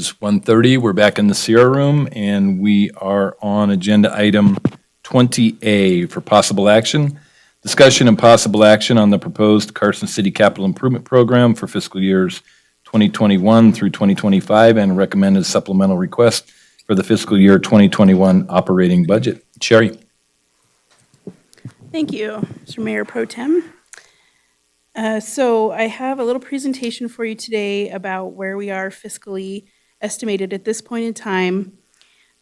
is 1:30. We're back in the Sierra Room, and we are on agenda item 20A for possible action. Discussion and possible action on the proposed Carson City Capital Improvement Program for fiscal years 2021 through 2025 and recommended supplemental request for the fiscal year 2021 operating budget. Sherry. Thank you, Mr. Mayor Pro Tem. So I have a little presentation for you today about where we are fiscally estimated at this point in time.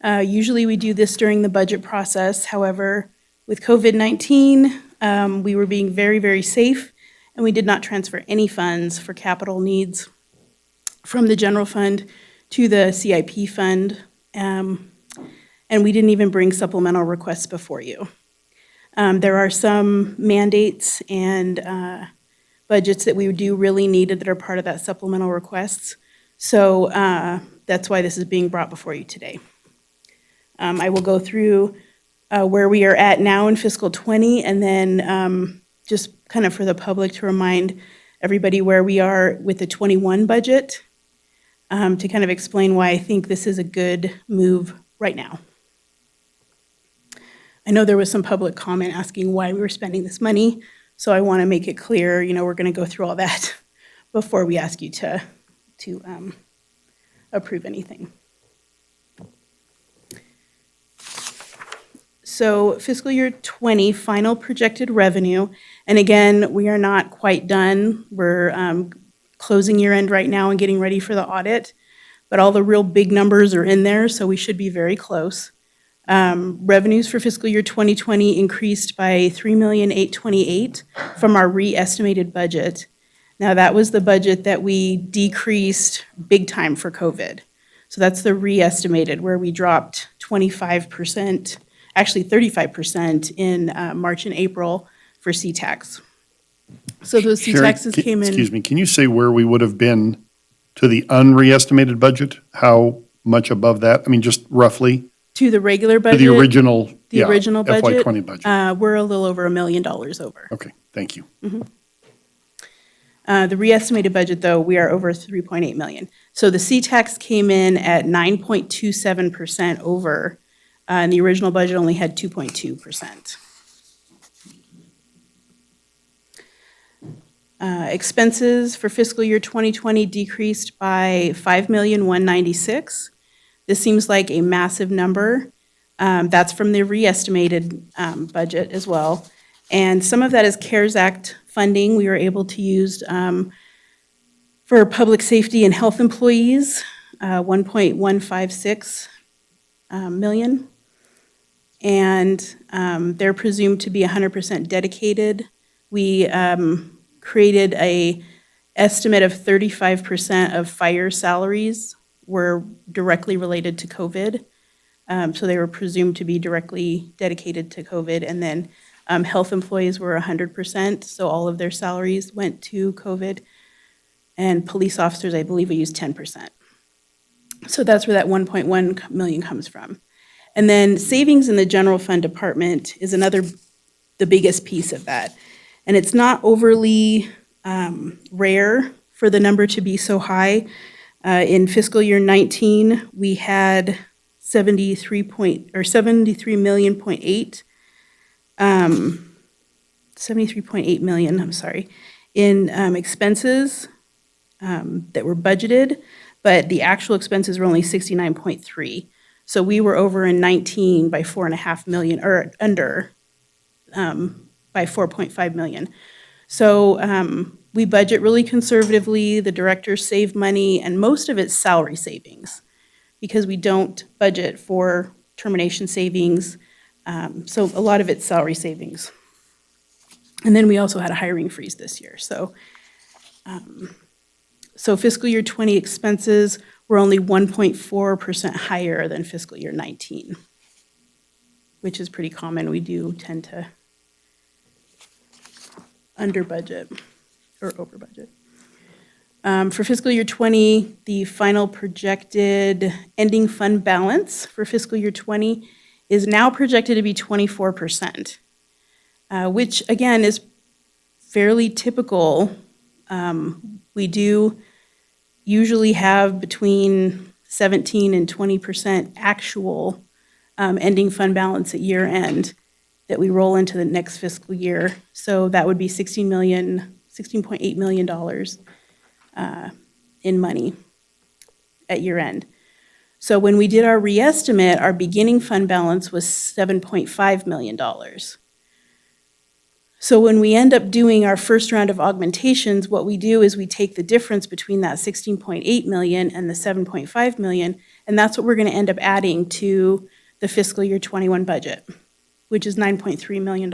Usually we do this during the budget process. However, with COVID-19, we were being very, very safe, and we did not transfer any funds for capital needs from the general fund to the CIP fund, and we didn't even bring supplemental requests before you. There are some mandates and budgets that we do really needed that are part of that supplemental requests. So that's why this is being brought before you today. I will go through where we are at now in fiscal 20, and then just kind of for the public to remind everybody where we are with the 21 budget, to kind of explain why I think this is a good move right now. I know there was some public comment asking why we were spending this money, so I want to make it clear, we're going to go through all that before we ask you to approve anything. So fiscal year 20 final projected revenue, and again, we are not quite done. We're closing year end right now and getting ready for the audit, but all the real big numbers are in there, so we should be very close. Revenues for fiscal year 2020 increased by $3,828,000 from our re-estimated budget. Now that was the budget that we decreased big time for COVID. So that's the re-estimated, where we dropped 25%, actually 35% in March and April for C-Tax. So those C-Taxes came in. Excuse me, can you say where we would have been to the unre-estimated budget? How much above that? I mean, just roughly. To the regular budget? To the original, original budget, FY20 budget. We're a little over $1 million over. Okay, thank you. Mm-hmm. The re-estimated budget, though, we are over $3.8 million. So the C-Tax came in at 9.27% over, and the original budget only had 2.2%. Expenses for fiscal year 2020 decreased by $5,196,000. This seems like a massive number. That's from the re-estimated budget as well. And some of that is CARES Act funding we were able to use for public safety and health employees, $1.156 million. And they're presumed to be 100% dedicated. We created an estimate of 35% of fire salaries were directly related to COVID. So they were presumed to be directly dedicated to COVID. And then health employees were 100%, so all of their salaries went to COVID. And police officers, I believe we used 10%. So that's where that 1.1 million comes from. And then savings in the general fund department is the biggest piece of that. And it's not overly rare for the number to be so high. In fiscal year 19, we had 73.8 million, I'm sorry, in expenses that were budgeted, but the actual expenses were only 69.3. So we were over in 19 by 4.5 million, or under by 4.5 million. So we budget really conservatively. The directors save money, and most of it's salary savings because we don't budget for termination savings. So a lot of it's salary savings. And then we also had a hiring freeze this year. So fiscal year 20 expenses were only 1.4% higher than fiscal year 19, which is pretty common. We do tend to under budget or over budget. For fiscal year 20, the final projected ending fund balance for fiscal year 20 is now projected to be 24%, which again is fairly typical. We do usually have between 17 and 20% actual ending fund balance at year end that we roll into the next fiscal year. So that would be $16.8 million in money at year end. So when we did our reestimate, our beginning fund balance was $7.5 million. So when we end up doing our first round of augmentations, what we do is we take the difference between that 16.8 million and the 7.5 million, and that's what we're going to end up adding to the fiscal year 21 budget, which is $9.3 million.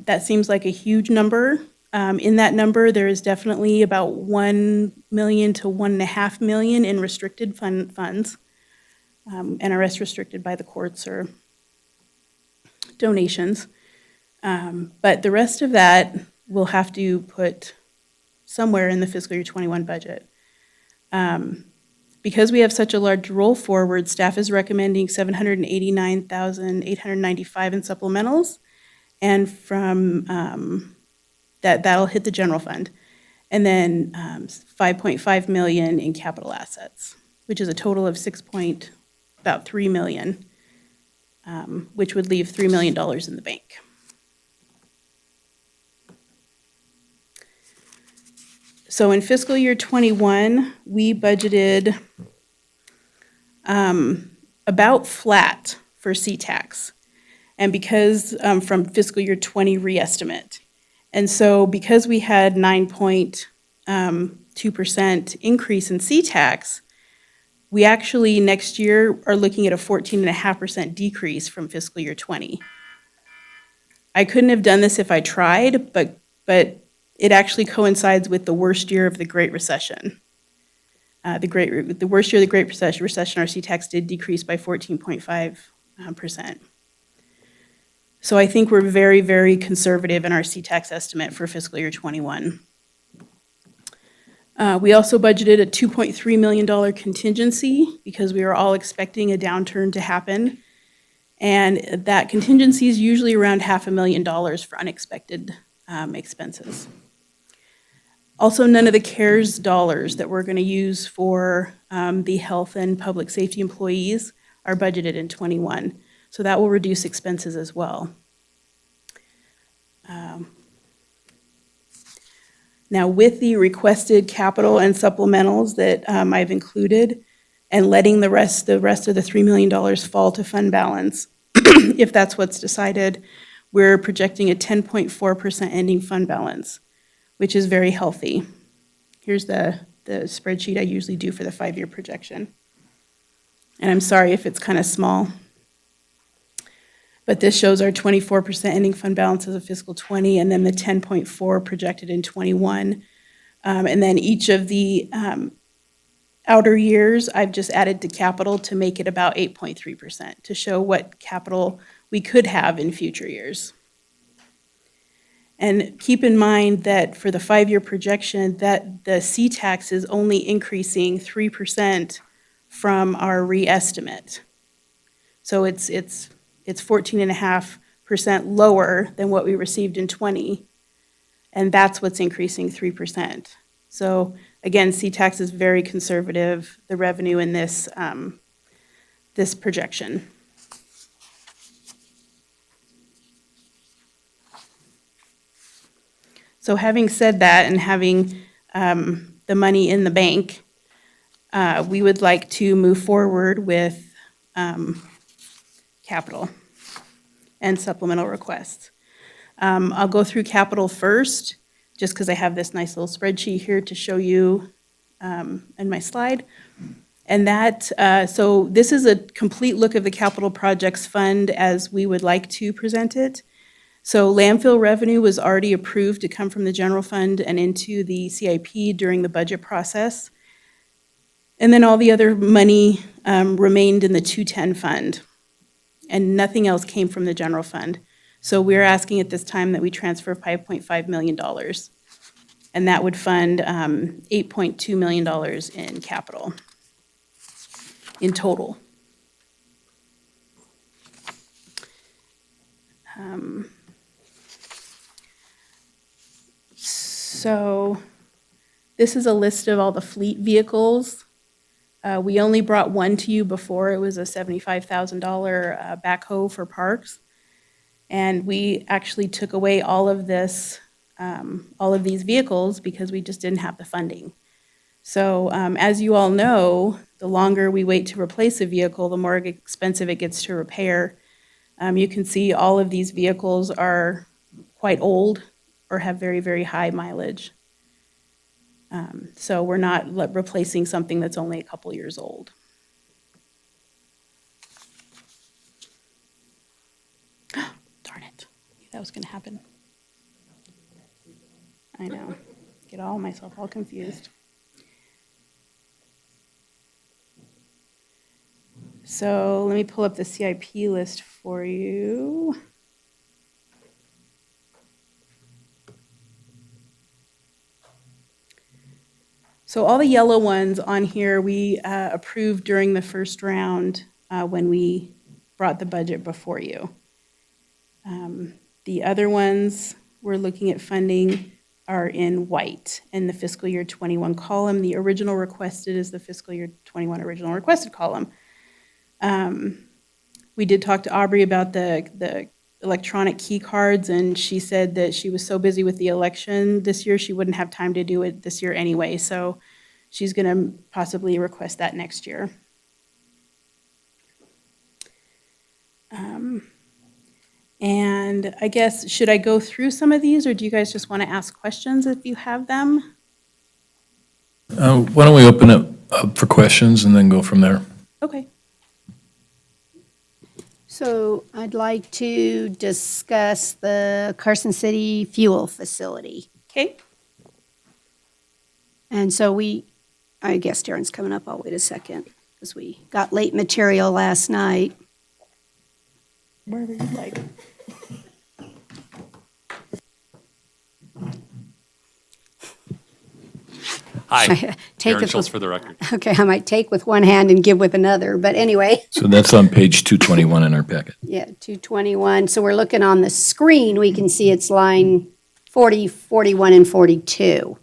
That seems like a huge number. In that number, there is definitely about 1 million to 1.5 million in restricted funds, and the rest restricted by the courts or donations. But the rest of that we'll have to put somewhere in the fiscal year 21 budget. Because we have such a large roll forward, staff is recommending $789,895 in supplementals, and from that'll hit the general fund, and then 5.5 million in capital assets, which is a total of about 3 million, which would leave $3 million in the bank. So in fiscal year 21, we budgeted about flat for C-Tax, and because from fiscal year 20 reestimate. And so because we had 9.2% increase in C-Tax, we actually next year are looking at a 14.5% decrease from fiscal year 20. I couldn't have done this if I tried, but it actually coincides with the worst year of the Great Recession. The worst year of the Great Recession, our C-Tax did decrease by 14.5%. So I think we're very, very conservative in our C-Tax estimate for fiscal year 21. We also budgeted a $2.3 million contingency because we were all expecting a downturn to happen. And that contingency is usually around $500,000 for unexpected expenses. Also, none of the CARES dollars that we're going to use for the health and public safety employees are budgeted in 21. So that will reduce expenses as well. Now, with the requested capital and supplementals that I've included, and letting the rest of the $3 million fall to fund balance, if that's what's decided, we're projecting a 10.4% ending fund balance, which is very healthy. Here's the spreadsheet I usually do for the 5-year projection. And I'm sorry if it's kind of small, but this shows our 24% ending fund balance as of fiscal 20, and then the 10.4 projected in 21. And then each of the outer years, I've just added to capital to make it about 8.3% to show what capital we could have in future years. And keep in mind that for the 5-year projection, that the C-Tax is only increasing 3% from our reestimate. So it's 14.5% lower than what we received in 20, and that's what's increasing 3%. So again, C-Tax is very conservative, the revenue in this projection. So having said that and having the money in the bank, we would like to move forward with capital and supplemental requests. I'll go through capital first, just because I have this nice little spreadsheet here to show you in my slide. And so this is a complete look of the capital projects fund as we would like to present it. So landfill revenue was already approved to come from the general fund and into the CIP during the budget process. And then all the other money remained in the 210 fund, and nothing else came from the general fund. So we're asking at this time that we transfer $5.5 million, and that would fund $8.2 million in capital in total. So This is a list of all the fleet vehicles. We only brought one to you before. It was a $75,000 backhoe for parks. And we actually took away all of these vehicles because we just didn't have the funding. So as you all know, the longer we wait to replace a vehicle, the more expensive it gets to repair. You can see all of these vehicles are quite old or have very, very high mileage. So we're not replacing something that's only a couple years old. Darn it. I knew that was going to happen. I know. Get myself all confused. So let me pull up the CIP list for you. So all the yellow ones on here, we approved during the first round when we brought the budget before you. The other ones we're looking at funding are in white in the fiscal year 21 column. The original requested is the fiscal year 21 original requested column. We did talk to Aubrey about the electronic key cards, and she said that she was so busy with the election this year, she wouldn't have time to do it this year anyway, so she's going to possibly request that next year. And I guess, should I go through some of these, or do you guys just want to ask questions if you have them? Why don't we open it up for questions and then go from there? Okay. So I'd like to discuss the Carson City fuel facility. Okay. And so I guess Darren's coming up. I'll wait a second because we got late material last night. Wherever you'd like. Hi, Take Darren it Schultz with, for the record. okay, I might take with one hand and give with another, but anyway. So that's on page 221 in our packet. Yeah, 221. So we're looking on the screen, we can see it's line 40, 41, and 42.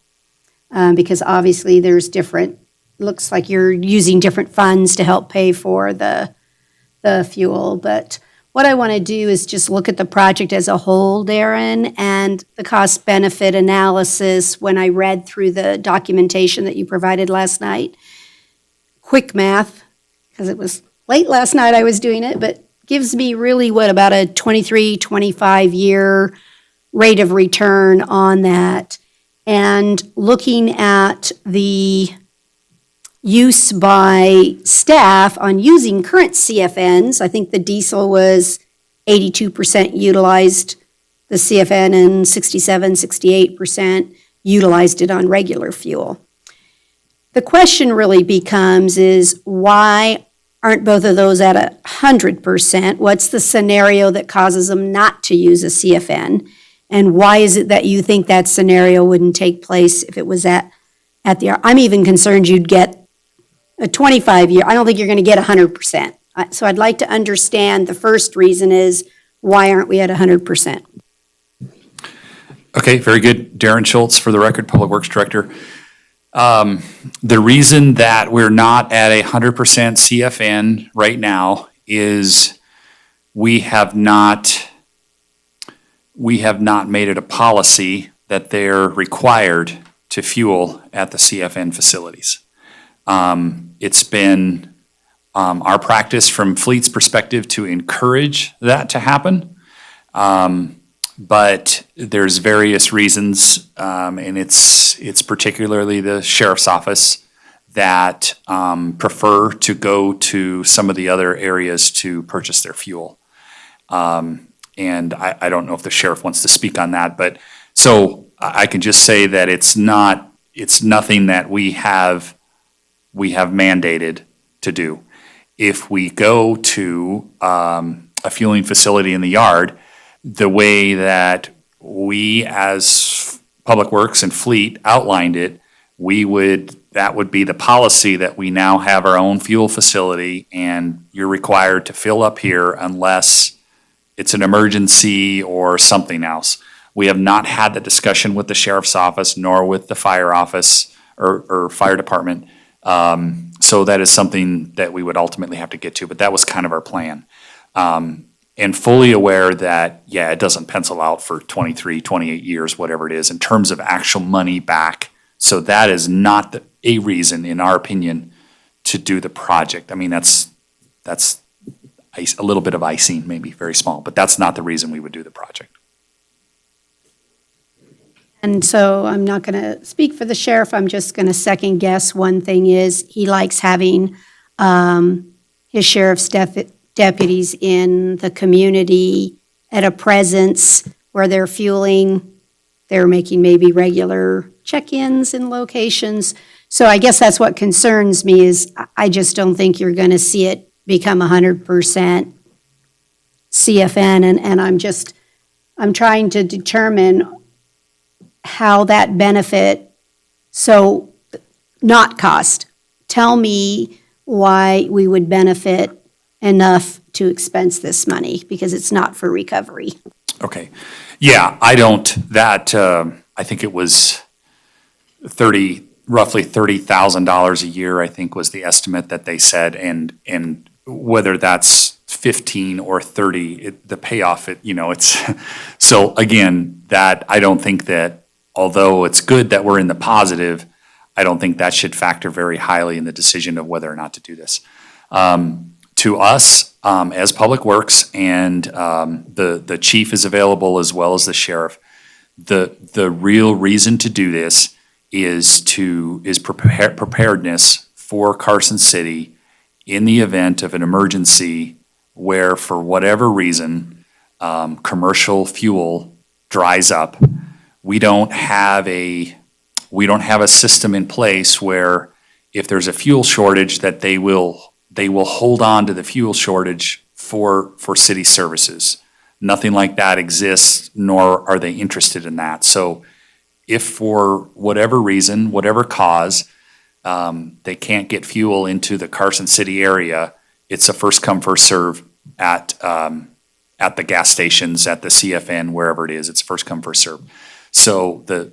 Because obviously there's different, looks like you're using different funds to help pay for the fuel. But what I want to do is just look at the project as a whole, Darren, and the cost-benefit analysis when I read through the documentation that you provided last night. Quick math, because it was late last night I was doing it, but gives me really about a 23, 25-year rate of return on that. And looking at the use by staff on using current CFNs, I think the diesel was 82% utilized the CFN and 68% utilized it on regular fuel. The question really becomes is why aren't both of those at 100%? What's the scenario that causes them not to use a CFN? And why is it that you think that scenario wouldn't take place if it was at the, I'm even concerned you'd get a 25-year, I don't think you're going to get 100%. So I'd like to understand the first reason is why aren't we at 100%? Okay, very good. Darren Schultz for the record, Public Works Director. The reason that we're not at 100% CFN right now is we have not made it a policy that they're required to fuel at the CFN facilities. It's been our practice from Fleet's perspective to encourage that to happen. But there's various reasons, and it's particularly the sheriff's office that prefer to go to some of the other areas to purchase their fuel. And I don't know if the sheriff wants to speak on that, but so I can just say that it's nothing that we have mandated to do. If we go to a fueling facility in the yard, the way that we as Public Works and Fleet outlined it, that would be the policy that we now have our own fuel facility and you're required to fill up here unless it's an emergency or something else. We have not had the discussion with the sheriff's office nor with the fire office or fire department. So that is something that we would ultimately have to get to, but that was kind of our plan. And fully aware that, yeah, it doesn't pencil out for 23, 28 years, whatever it is, in terms of actual money back. So that is not a reason, in our opinion, to do the project. I mean, that's a little bit of icing, maybe very small, but that's not the reason we would do the project. And so I'm not going to speak for the sheriff, I'm just going to second guess. One thing is, he likes having his sheriff's deputies in the community at a presence where they're fueling, they're making maybe regular check-ins in locations. So I guess that's what concerns me, is I just don't think you're going to see it become 100% CFN, and I'm trying to determine how that benefit, so not cost. Tell me why we would benefit enough to expense this money, because it's not for recovery. Okay. Yeah, I think it was roughly $30,000 a year, I think was the estimate that they said, and whether that's 15 or 30, the payoff, it's, so again, that, I don't think that, although it's good that we're in the positive, I don't think that should factor very highly in the decision of whether or not to do this. To us, as Public Works, and the chief is available as well as the sheriff, the real reason to do this is preparedness for Carson City in the event of an emergency where, for whatever reason, commercial fuel dries up. We don't have a system in place where, if there's a fuel shortage, that they will hold on to the fuel shortage for city services. Nothing like that exists, nor are they interested in that. So if for whatever reason, whatever cause, they can't get fuel into the Carson City area, it's a first come, first serve at the gas stations, at the CFN, wherever it is, it's first come, first serve. So the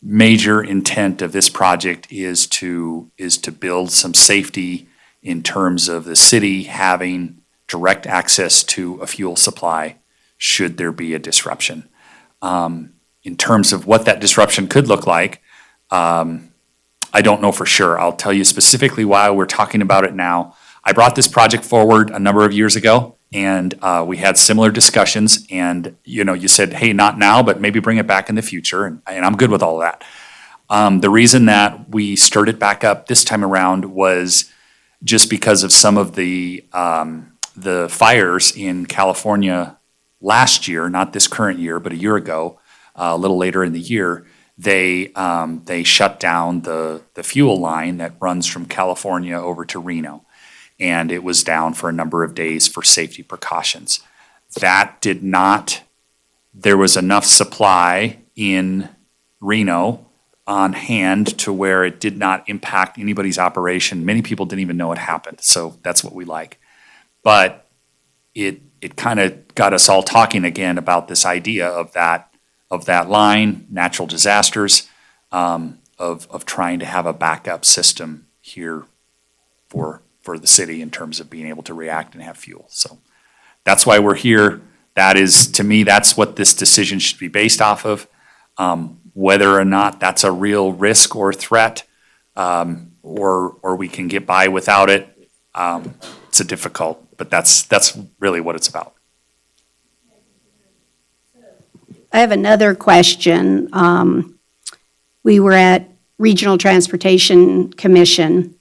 major intent of this project is to build some safety in terms of the city having direct access to a fuel supply should there be a disruption. In terms of what that disruption could look like, I don't know for sure. I'll tell you specifically why we're talking about it now. I brought this project forward a number of years ago, and we had similar discussions, and you said, hey, not now, but maybe bring it back in the future, and I'm good with all of that. The reason that we stirred it back up this time around was just because of some of the fires in California last year, not this current year, but a year ago, a little later in the year. They shut down the fuel line that runs from California over to Reno, and it was down for a number of days for safety precautions. There was enough supply in Reno on hand to where it did not impact anybody's operation. Many people didn't even know it happened, so that's what we like. But it kind of got us all talking again about this idea of that line, natural disasters, of trying to have a backup system here for the city in terms of being able to react and have fuel. So that's why we're here. That is, to me, that's what this decision should be based off of. Whether or not that's a real risk or threat, or we can get by without it, it's a difficult, but that's really what it's about. I have another question. We were at Regional Transportation Commission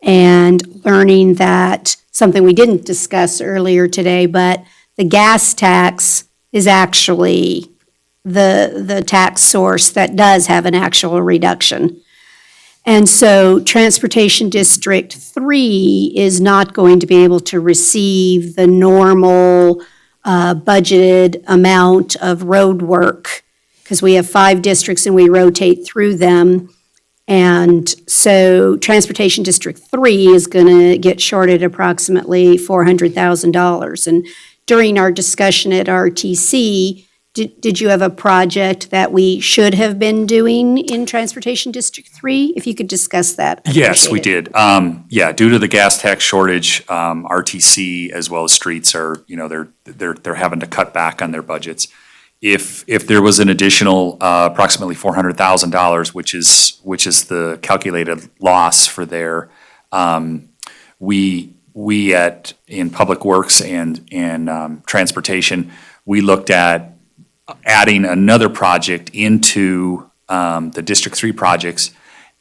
and learning that, something we didn't discuss earlier today, but the gas tax is actually the tax source that does have an actual reduction. And so Transportation District 3 is not going to be able to receive the normal budgeted amount of road work, because we have 5 districts and we rotate through them. And so Transportation District 3 is going to get shorted approximately $400,000. And during our discussion at RTC, did you have a project that we should have been doing in Transportation District 3? If you could discuss that. I'd Yes, we appreciate it. did. Yeah, due to the gas tax shortage, RTC as well as streets are, they're having to cut back on their budgets. If there was an additional approximately $400,000, which is the calculated loss for there, we in Public Works and Transportation, we looked at adding another project into the District 3 projects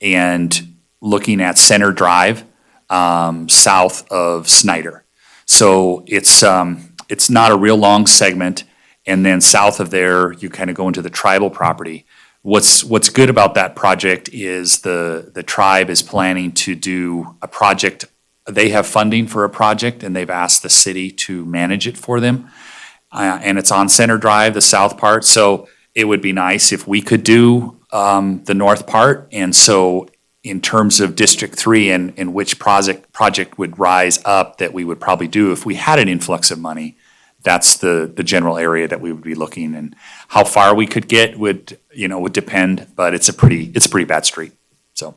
and looking at Center Drive south of Snyder. So it's not a real long segment, and then south of there, you kind of go into the tribal property. What's good about that project is the tribe is planning to do a project. They have funding for a project, and they've asked the city to manage it for them. And it's on Center Drive, the south part, so it would be nice if we could do the north part. And so in terms of District 3 and which project would rise up that we would probably do if we had an influx of money, that's the general area that we would be looking. And how far we could get would depend, but it's a pretty bad street, so.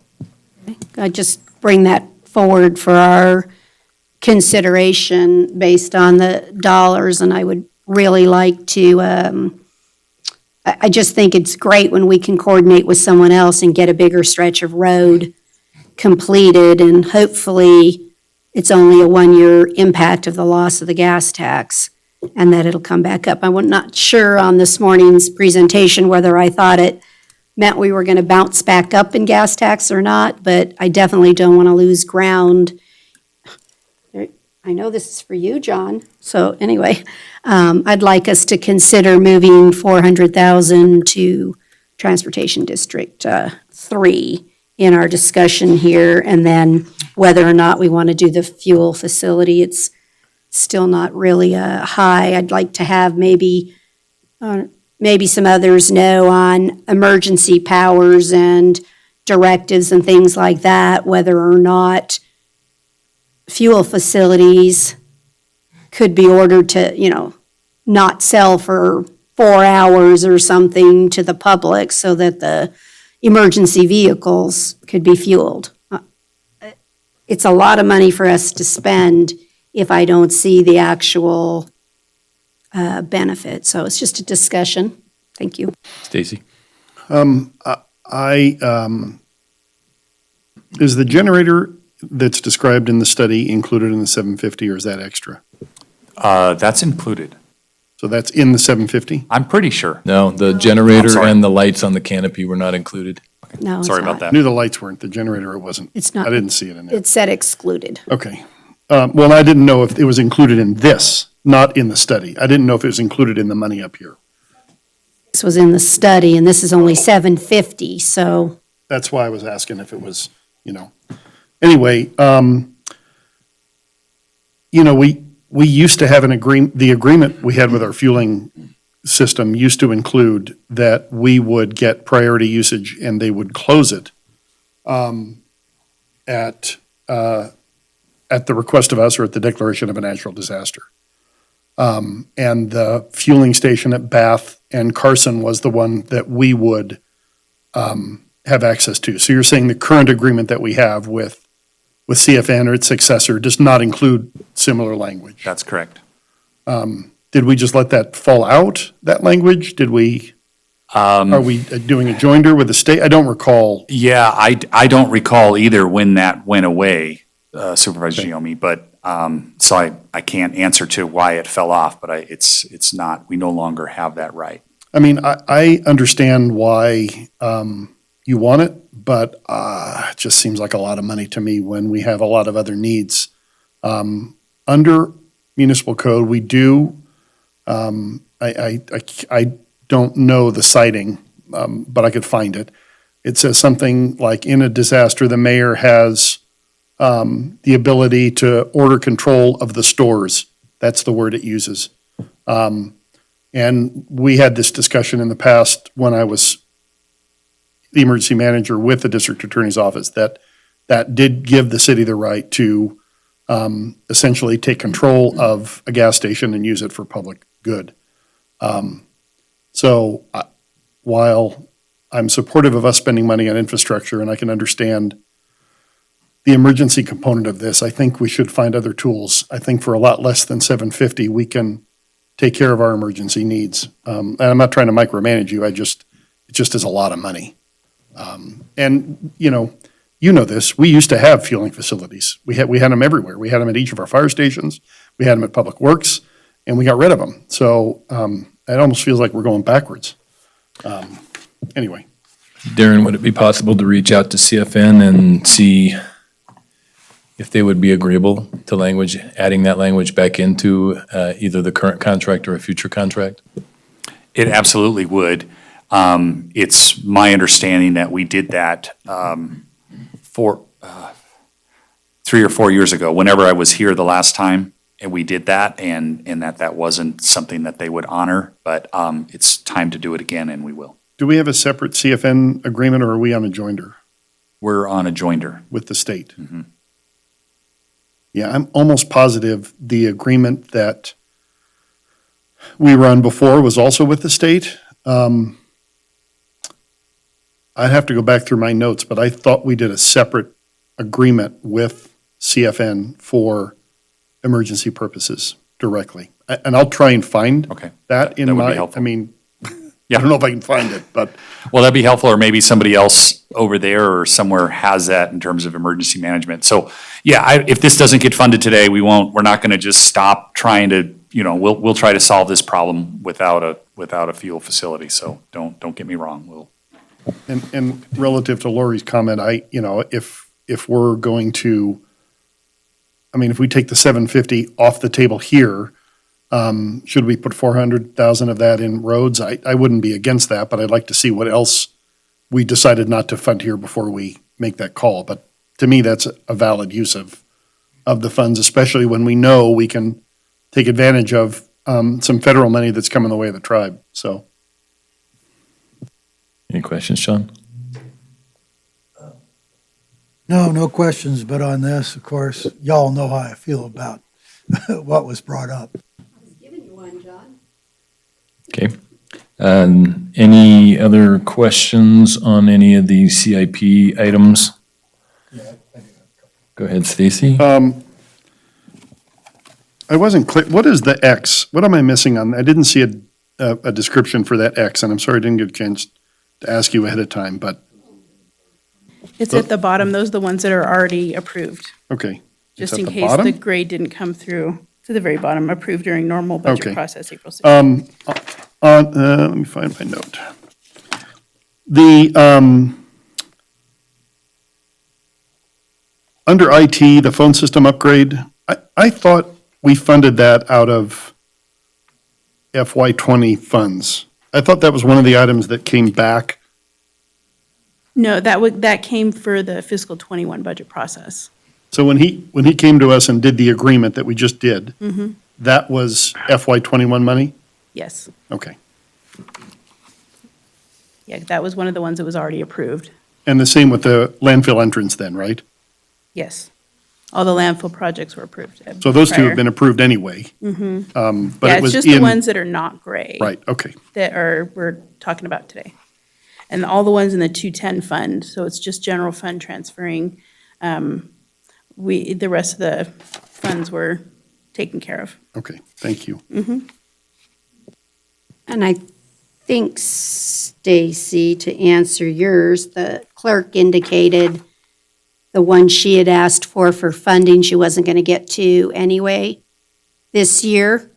I just bring that forward for our consideration based on the dollars, and I would really like to, I just think it's great when we can coordinate with someone else and get a bigger stretch of road completed, and hopefully it's only a one-year impact of the loss of the gas tax, and that it'll come back up. I'm not sure on this morning's presentation whether I thought it meant we were going to bounce back up in gas tax or not, but I definitely don't want to lose ground. I know this is for you, John. So anyway, I'd like us to consider moving 400,000 to Transportation District 3 in our discussion here, and then whether or not we want to do the fuel facility, it's still not really high. I'd like to have maybe some others know on emergency powers and directives and things like that, whether or not fuel facilities could be ordered to, not sell for 4 hours or something to the public so that the emergency vehicles could be fueled. It's a lot of money for us to spend if I don't see the actual benefit. So it's just a discussion. Thank you. Stacy? Is the generator that's described in the study included in the 750, or is that extra? That's included. So that's in the 750? I'm pretty sure. No, the I'm generator sorry. and the lights on the canopy were not included. No, it's Sorry about not. I that. knew the lights weren't, the generator it wasn't. It's not. I didn't see it in there. It said excluded. Okay. Well, I didn't know if it was included in this, not in the study. I didn't know if it was included in the money up here. This was in the study, and this is only 750, so. That's why I was asking if it was, Anyway, we used to have an the agreement we had with our fueling system used to include that we would get priority usage and they would close it at the request of us or at the declaration of a natural disaster. And the fueling station at Bath and Carson was the one that we would have access to. So you're saying the current agreement that we have with CFN or its successor does not include similar language? That's correct. Did we just let that fall out, that language? Are we doing a joinder with the state? I don't recall. Yeah, I don't recall either when that went away, Supervisor Giomi, but, so I can't answer to why it fell off, but it's not, we no longer have that right. I mean, I understand why you want it, but it just seems like a lot of money to me when we have a lot of other needs. Under municipal code, we do, I don't know the citing, but I could find it. It says something like, in a disaster, the mayor has the ability to order control of the stores. That's the word it uses. And we had this discussion in the past when I was the emergency manager with the district attorney's office, that did give the city the right to essentially take control of a gas station and use it for public good. So while I'm supportive of us spending money on infrastructure, and I can understand the emergency component of this, I think we should find other tools. I think for a lot less than $750, we can take care of our emergency needs. And I'm not trying to micromanage you, it just is a lot of money. And, you know this, we used to have fueling facilities. We had them everywhere. We had them at each of our fire stations, we had them at Public Works, and we got rid of them. So it almost feels like we're going backwards. Anyway. Darren, would it be possible to reach out to CFN and see if they would be agreeable to adding that language back into either the current contract or a future contract? It absolutely would. It's my understanding that we did that for 3 or 4 years ago, whenever I was here the last time, and we did that, and that wasn't something that they would honor, but it's time to do it again, and we will. Do we have a separate CFN agreement, or are we on a joinder We're on a joinder. with the state? Yeah, I'm almost positive the agreement that we were on before was also with the state. I'd have to go back through my notes, but I thought we did a separate agreement with CFN for emergency purposes directly. And I'll try and find Okay. that in That would be my, helpful. I mean, Yeah. I don't know if I can find it, but Well, that'd be helpful, or maybe somebody else over there or somewhere has that in terms of emergency management. So, yeah, if this doesn't get funded today, we're not gonna just stop trying to, we'll try to solve this problem without a fuel facility, so don't get me wrong, we'll. And relative to Lori's comment, if we're going to, if we take the 750 off the table here, should we put 400,000 of that in roads? I wouldn't be against that, but I'd like to see what else we decided not to fund here before we make that call. But to me, that's a valid use of the funds, especially when we know we can take advantage of some federal money that's coming the way of the tribe, so. Any questions, Sean? No questions, but on this, of course, y'all know how I feel about what was brought up. Giving you one, John. Okay. Any other questions on any of the CIP items? Go ahead, Stacy. I wasn't clear, what is the X? What am I missing on, I didn't see a description for that X, and I'm sorry I didn't get a chance to ask you ahead of time, but, It's at the bottom. Those are the ones that are already approved, okay. It's just at in the case bottom? the grade didn't come through to the very bottom, approved during normal budget Okay. process, April 6th. Let me find my note. Under IT, the phone system upgrade, I thought we funded that out of FY '20 funds. I thought that was one of the items that came back. No, that came for the fiscal '21 budget process. So when he came to us and did the agreement that we just did, that was FY '21 money? Yes. Okay. Yeah, that was one of the ones that was already approved. And the same with the landfill entrance then, right? Yes. All the landfill projects were approved. So those two prior. have been approved anyway. But Yeah, it it's was just the in, ones that are not gray. right, okay. We're talking about today. And all the ones in the 210 fund, so it's just general fund transferring. The rest of the funds were taken care of. Okay, thank you. And I think, Stacy, to answer yours, the clerk indicated the one she had asked for funding, she wasn't going to get to anyway this year.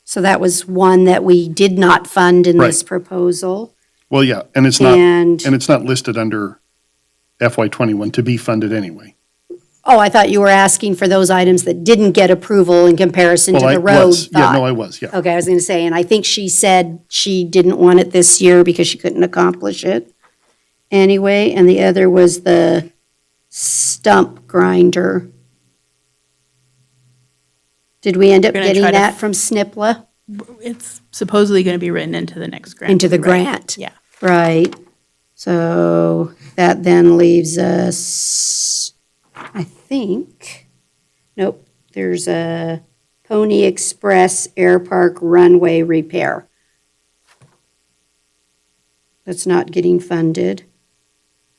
So that was one that we did not fund in this Right. proposal. Well, yeah, and it's not And, listed under FY '21 to be funded anyway. oh, I thought you were asking for those items that didn't get approval in comparison to Well, I the road was, yeah, no, thought. I was, yeah. Okay, I was going to say, and I think she said she didn't want it this year because she couldn't accomplish it anyway. And the other was the stump grinder. Did we end up We're gonna getting try to that from SNPLA It's supposedly going to be written into the next grant. into the right? grant? Yeah. Right. So that then leaves us, I think, nope, there's a Pony Express Air Park runway repair. That's not getting funded.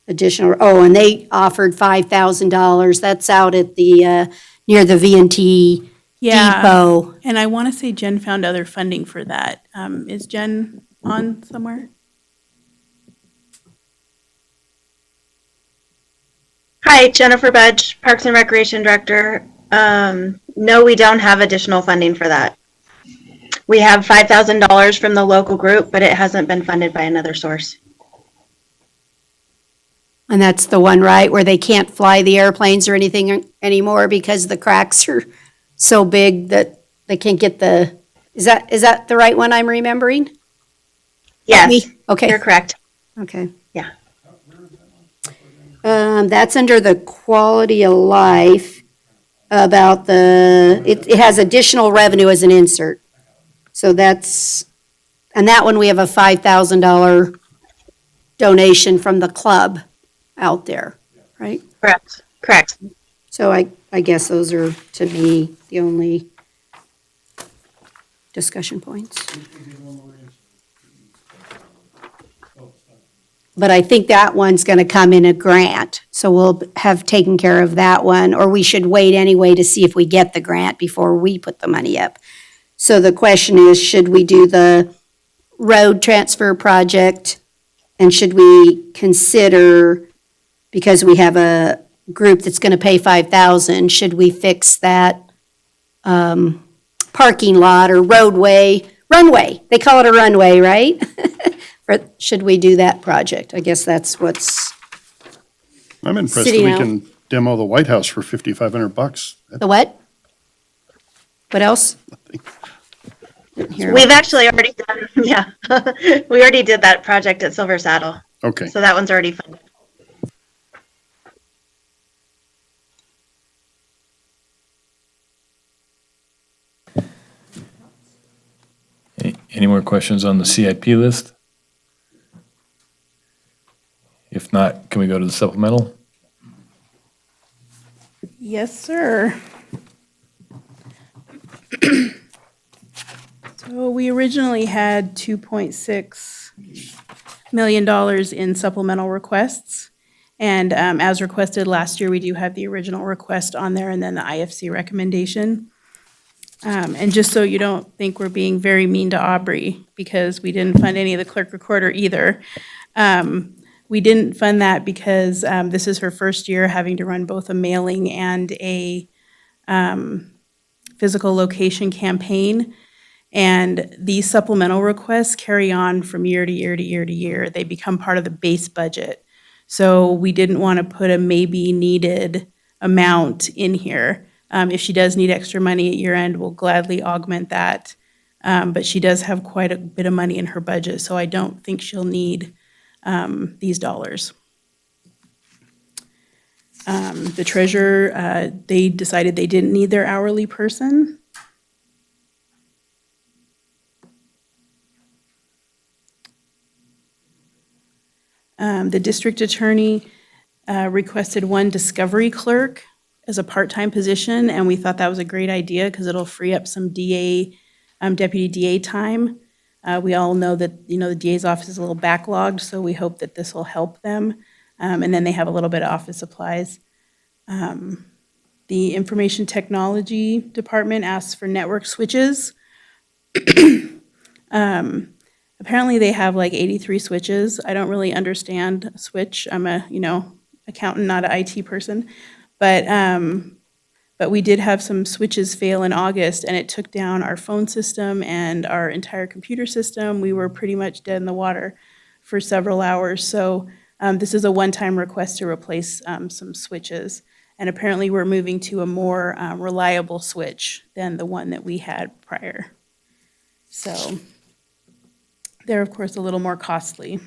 Additional, oh, and they offered $5,000. That's out at the, near the V&T Yeah. Depot. And I want to say Jen found other funding for that. Is Jen on somewhere? Hi, Jennifer Budge, Parks and Recreation Director. No, we don't have additional funding for that. We have $5,000 from the local group, but it hasn't been funded by another source. And that's the one, right, where they can't fly the airplanes or anything anymore because the cracks are so big that they can't get the, is that the right one I'm remembering? Yes, Okay. you're correct. Okay. Yeah. That's under the quality of life about it has additional revenue as an insert. So that's, and that one, we have a $5,000 donation from the club out there, right? Correct. Correct. So I guess those are, to me, the only discussion points. But I think that one's gonna come in a grant, so we'll have taken care of that one, or we should wait anyway to see if we get the grant before we put the money up. So the question is, should we do the road transfer project? And should we consider, because we have a group that's gonna pay $5,000, should we fix that parking lot or runway? They call it a runway, right? Or should we do that project? I guess that's what's, I'm impressed that Sitting we out. can demo the White House for $5,500. the what? What else? Didn't hear. We've actually already done, yeah. We already did that project at Silver Saddle. Okay. So that one's already funded. Any more questions on the CIP list? If not, can we go to the supplemental? Yes, sir. So we originally had $2.6 million in supplemental requests. And as requested last year, we do have the original request on there and then the IFC recommendation. And just so you don't think we're being very mean to Aubrey, because we didn't fund any of the clerk recorder either. We didn't fund that because this is her first year having to run both a mailing and a physical location campaign. And these supplemental requests carry on from year to year to year to year. They become part of the base budget. So we didn't want to put a maybe needed amount in here. If she does need extra money at year end, we'll gladly augment that. But she does have quite a bit of money in her budget, so I don't think she'll need these dollars. The treasurer, they decided they didn't need their hourly person. The district attorney requested one discovery clerk as a part-time position, and we thought that was a great idea because it'll free up some DA, deputy DA time. We all know that, the DA's office is a little backlogged, so we hope that this will help them. And then they have a little bit of office supplies. The information technology department asks for network switches. Apparently they have like 83 switches. I don't really understand switch. I'm a, accountant, not an IT person. But we did have some switches fail in August, and it took down our phone system and our entire computer system. We were pretty much dead in the water for several hours. So this is a one-time request to replace some switches. And apparently we're moving to a more reliable switch than the one that we had prior. So they're, of course, a little more costly.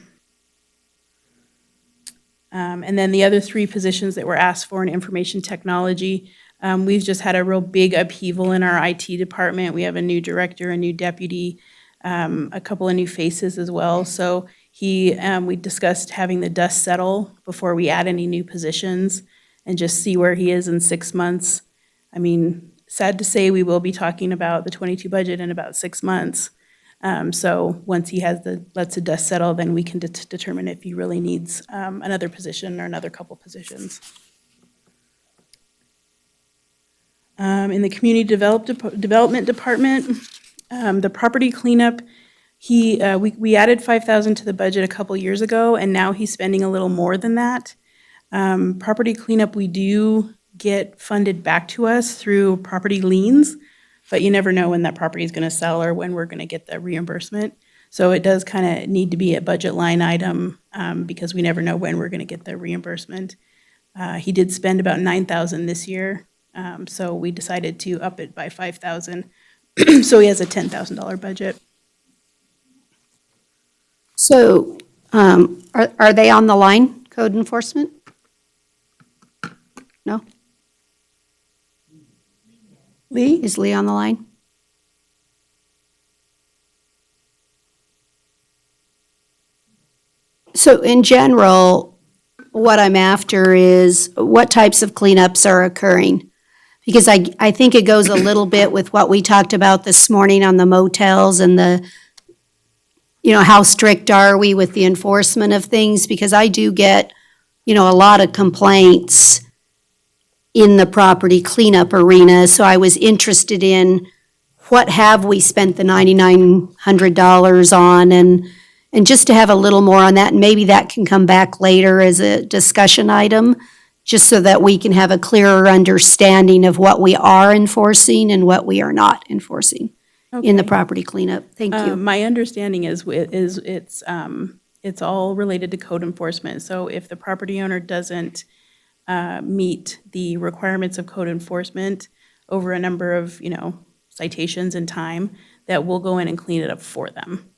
And then the other three positions that were asked for in information technology, we've just had a real big upheaval in our IT department. We have a new director, a new deputy, a couple of new faces as well. So we discussed having the dust settle before we add any new positions and just see where he is in 6 months. I mean, sad to say, we will be talking about the '22 budget in about 6 months. So once he lets the dust settle, then we can determine if he really needs another position or another couple positions. In the community development department, the property cleanup, we added 5,000 to the budget a couple years ago, and now he's spending a little more than that. Property cleanup, we do get funded back to us through property liens, but you never know when that property is going to sell or when we're going to get the reimbursement. So it does kind of need to be a budget line item because we never know when we're going to get the reimbursement. He did spend about 9,000 this year, so we decided to up it by 5,000. So he has a $10,000 budget. So are they on the line, code enforcement? No? Lee? Is Lee on the line? So in general, what I'm after is what types of cleanups are occurring? Because I think it goes a little bit with what we talked about this morning on the motels and how strict are we with the enforcement of things? Because I do get, a lot of complaints in the property cleanup arena. So I was interested in what have we spent the $9,900 on and just to have a little more on that. And maybe that can come back later as a discussion item, just so that we can have a clearer understanding of what we are enforcing and what we are not enforcing in the Okay. property cleanup. Thank you. My understanding is it's all related to code enforcement. So if the property owner doesn't meet the requirements of code enforcement over a number of, citations and time, that we'll go in and clean it up for them.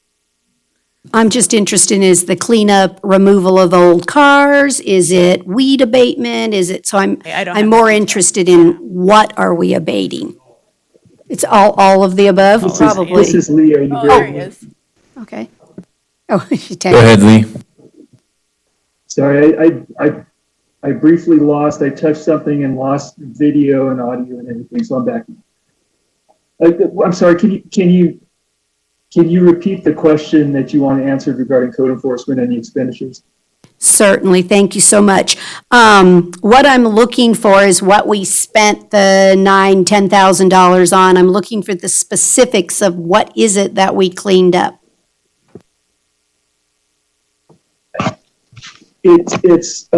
I'm just interested in, is the cleanup removal of old cars? Is it weed abatement? Is it, so I don't I'm have more that. interested in what are we abating? It's all of the above, probably. This is Lee. Are you Oh, there he there? is. Okay. Oh, she Go ahead, texted. Lee. Sorry, I briefly lost. I touched something and lost video and audio and everything, so I'm back. I'm sorry. Can you repeat the question that you want answered regarding code enforcement and the expenditures? Certainly, thank you so much. What I'm looking for is what we spent the $10,000 on. I'm looking for the specifics of what is it that we cleaned up. It's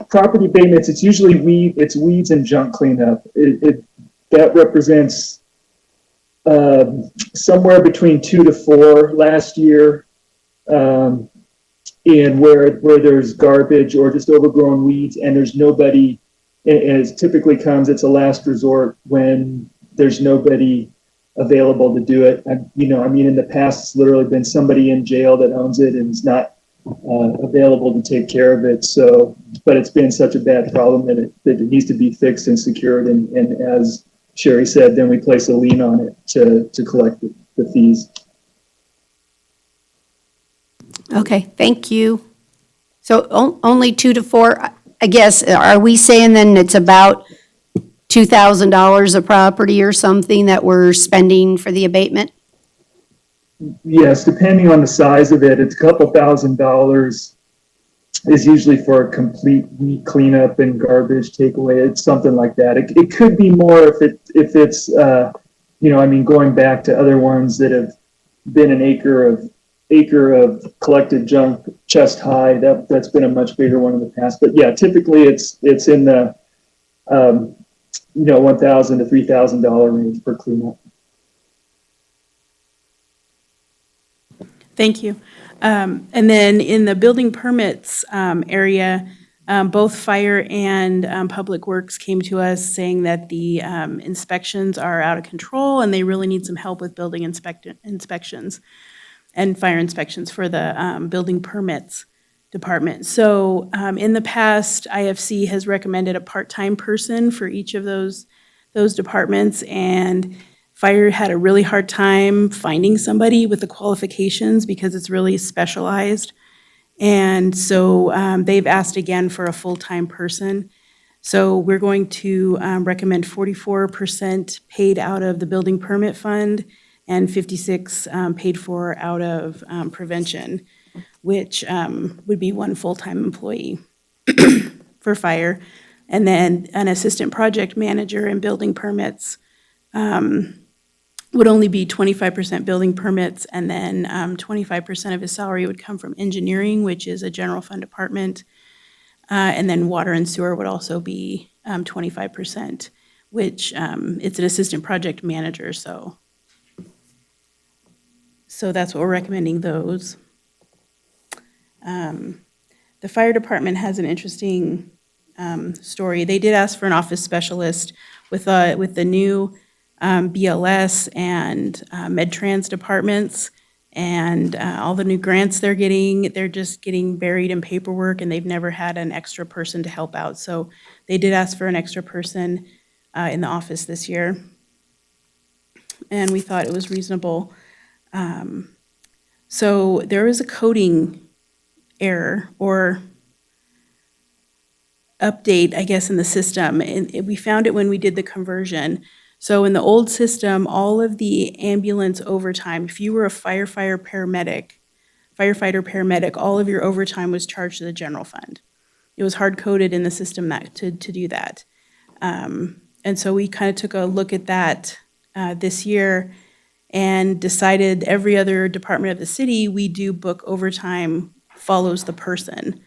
property abatements. It's usually weeds and junk cleanup. That represents somewhere between 2 to 4 last year. And where there's garbage or just overgrown weeds and there's nobody, as typically comes, it's a last resort when there's nobody available to do it. In the past, it's literally been somebody in jail that owns it and is not available to take care of it. So, but it's been such a bad problem that it needs to be fixed and secured. And as Sherry said, then we place a lien on it to collect the fees. Okay, thank you. So only 2 to 4, I guess, are we saying then it's about $2,000 a property or something that we're spending for the abatement? Yes, depending on the size of it, it's a couple $1,000s is usually for a complete weed cleanup and garbage takeaway. It's something like that. It could be more if it's going back to other ones that have been an acre of collected junk chest high. That's been a much bigger one in the past. But yeah, typically it's in the $1,000 to $3,000 range per cleanup. Thank you. And then in the building permits area, both fire and public works came to us saying that the inspections are out of control and they really need some help with building inspections and fire inspections for the building permits department. So in the past, IFC has recommended a part-time person for each of those departments, and fire had a really hard time finding somebody with the qualifications because it's really specialized. And so they've asked again for a full-time person. So we're going to recommend 44% paid out of the building permit fund and 56 paid for out of prevention, which would be one full-time employee for fire. And then an assistant project manager in building permits would only be 25% building permits, and then 25% of his salary would come from engineering, which is a general fund department. And then water and sewer would also be 25%, which it's an assistant project manager, so that's what we're recommending those. The fire department has an interesting story. They did ask for an office specialist with the new BLS and MedTrans departments and all the new grants they're getting. They're just getting buried in paperwork, and they've never had an extra person to help out. So they did ask for an extra person in the office this year, and we thought it was reasonable. So there was a coding error or update, I guess, in the system, and we found it when we did the conversion. So in the old system, all of the ambulance overtime, if you were a firefighter, paramedic, all of your overtime was charged to the general fund. It was hard-coded in the system to do that. And so we kind of took a look at that this year and decided every other department of the city, we do book overtime follows the person.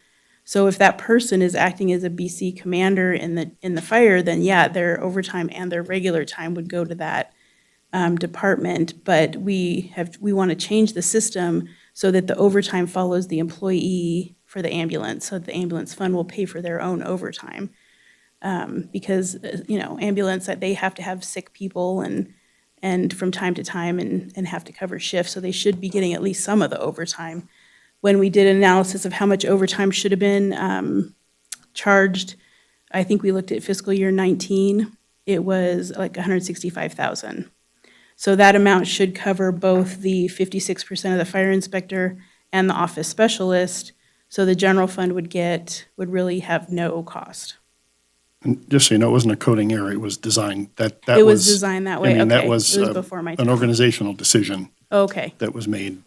So if that person is acting as a BC commander in the fire, then yeah, their overtime and their regular time would go to that department. But we want to change the system so that the overtime follows the employee for the ambulance, so the ambulance fund will pay for their own overtime. Because ambulance, they have to have sick people and from time to time and have to cover shifts, so they should be getting at least some of the overtime. When we did an analysis of how much overtime should have been charged, I think we looked at fiscal year 19, it was like $165,000. So that amount should cover both the 56% of the fire inspector and the office specialist, so the general fund would really have no cost. And just so you know, it wasn't a coding error, it was designed, It was designed that way, I mean, that okay. was It was before my an time. organizational decision Okay, that was made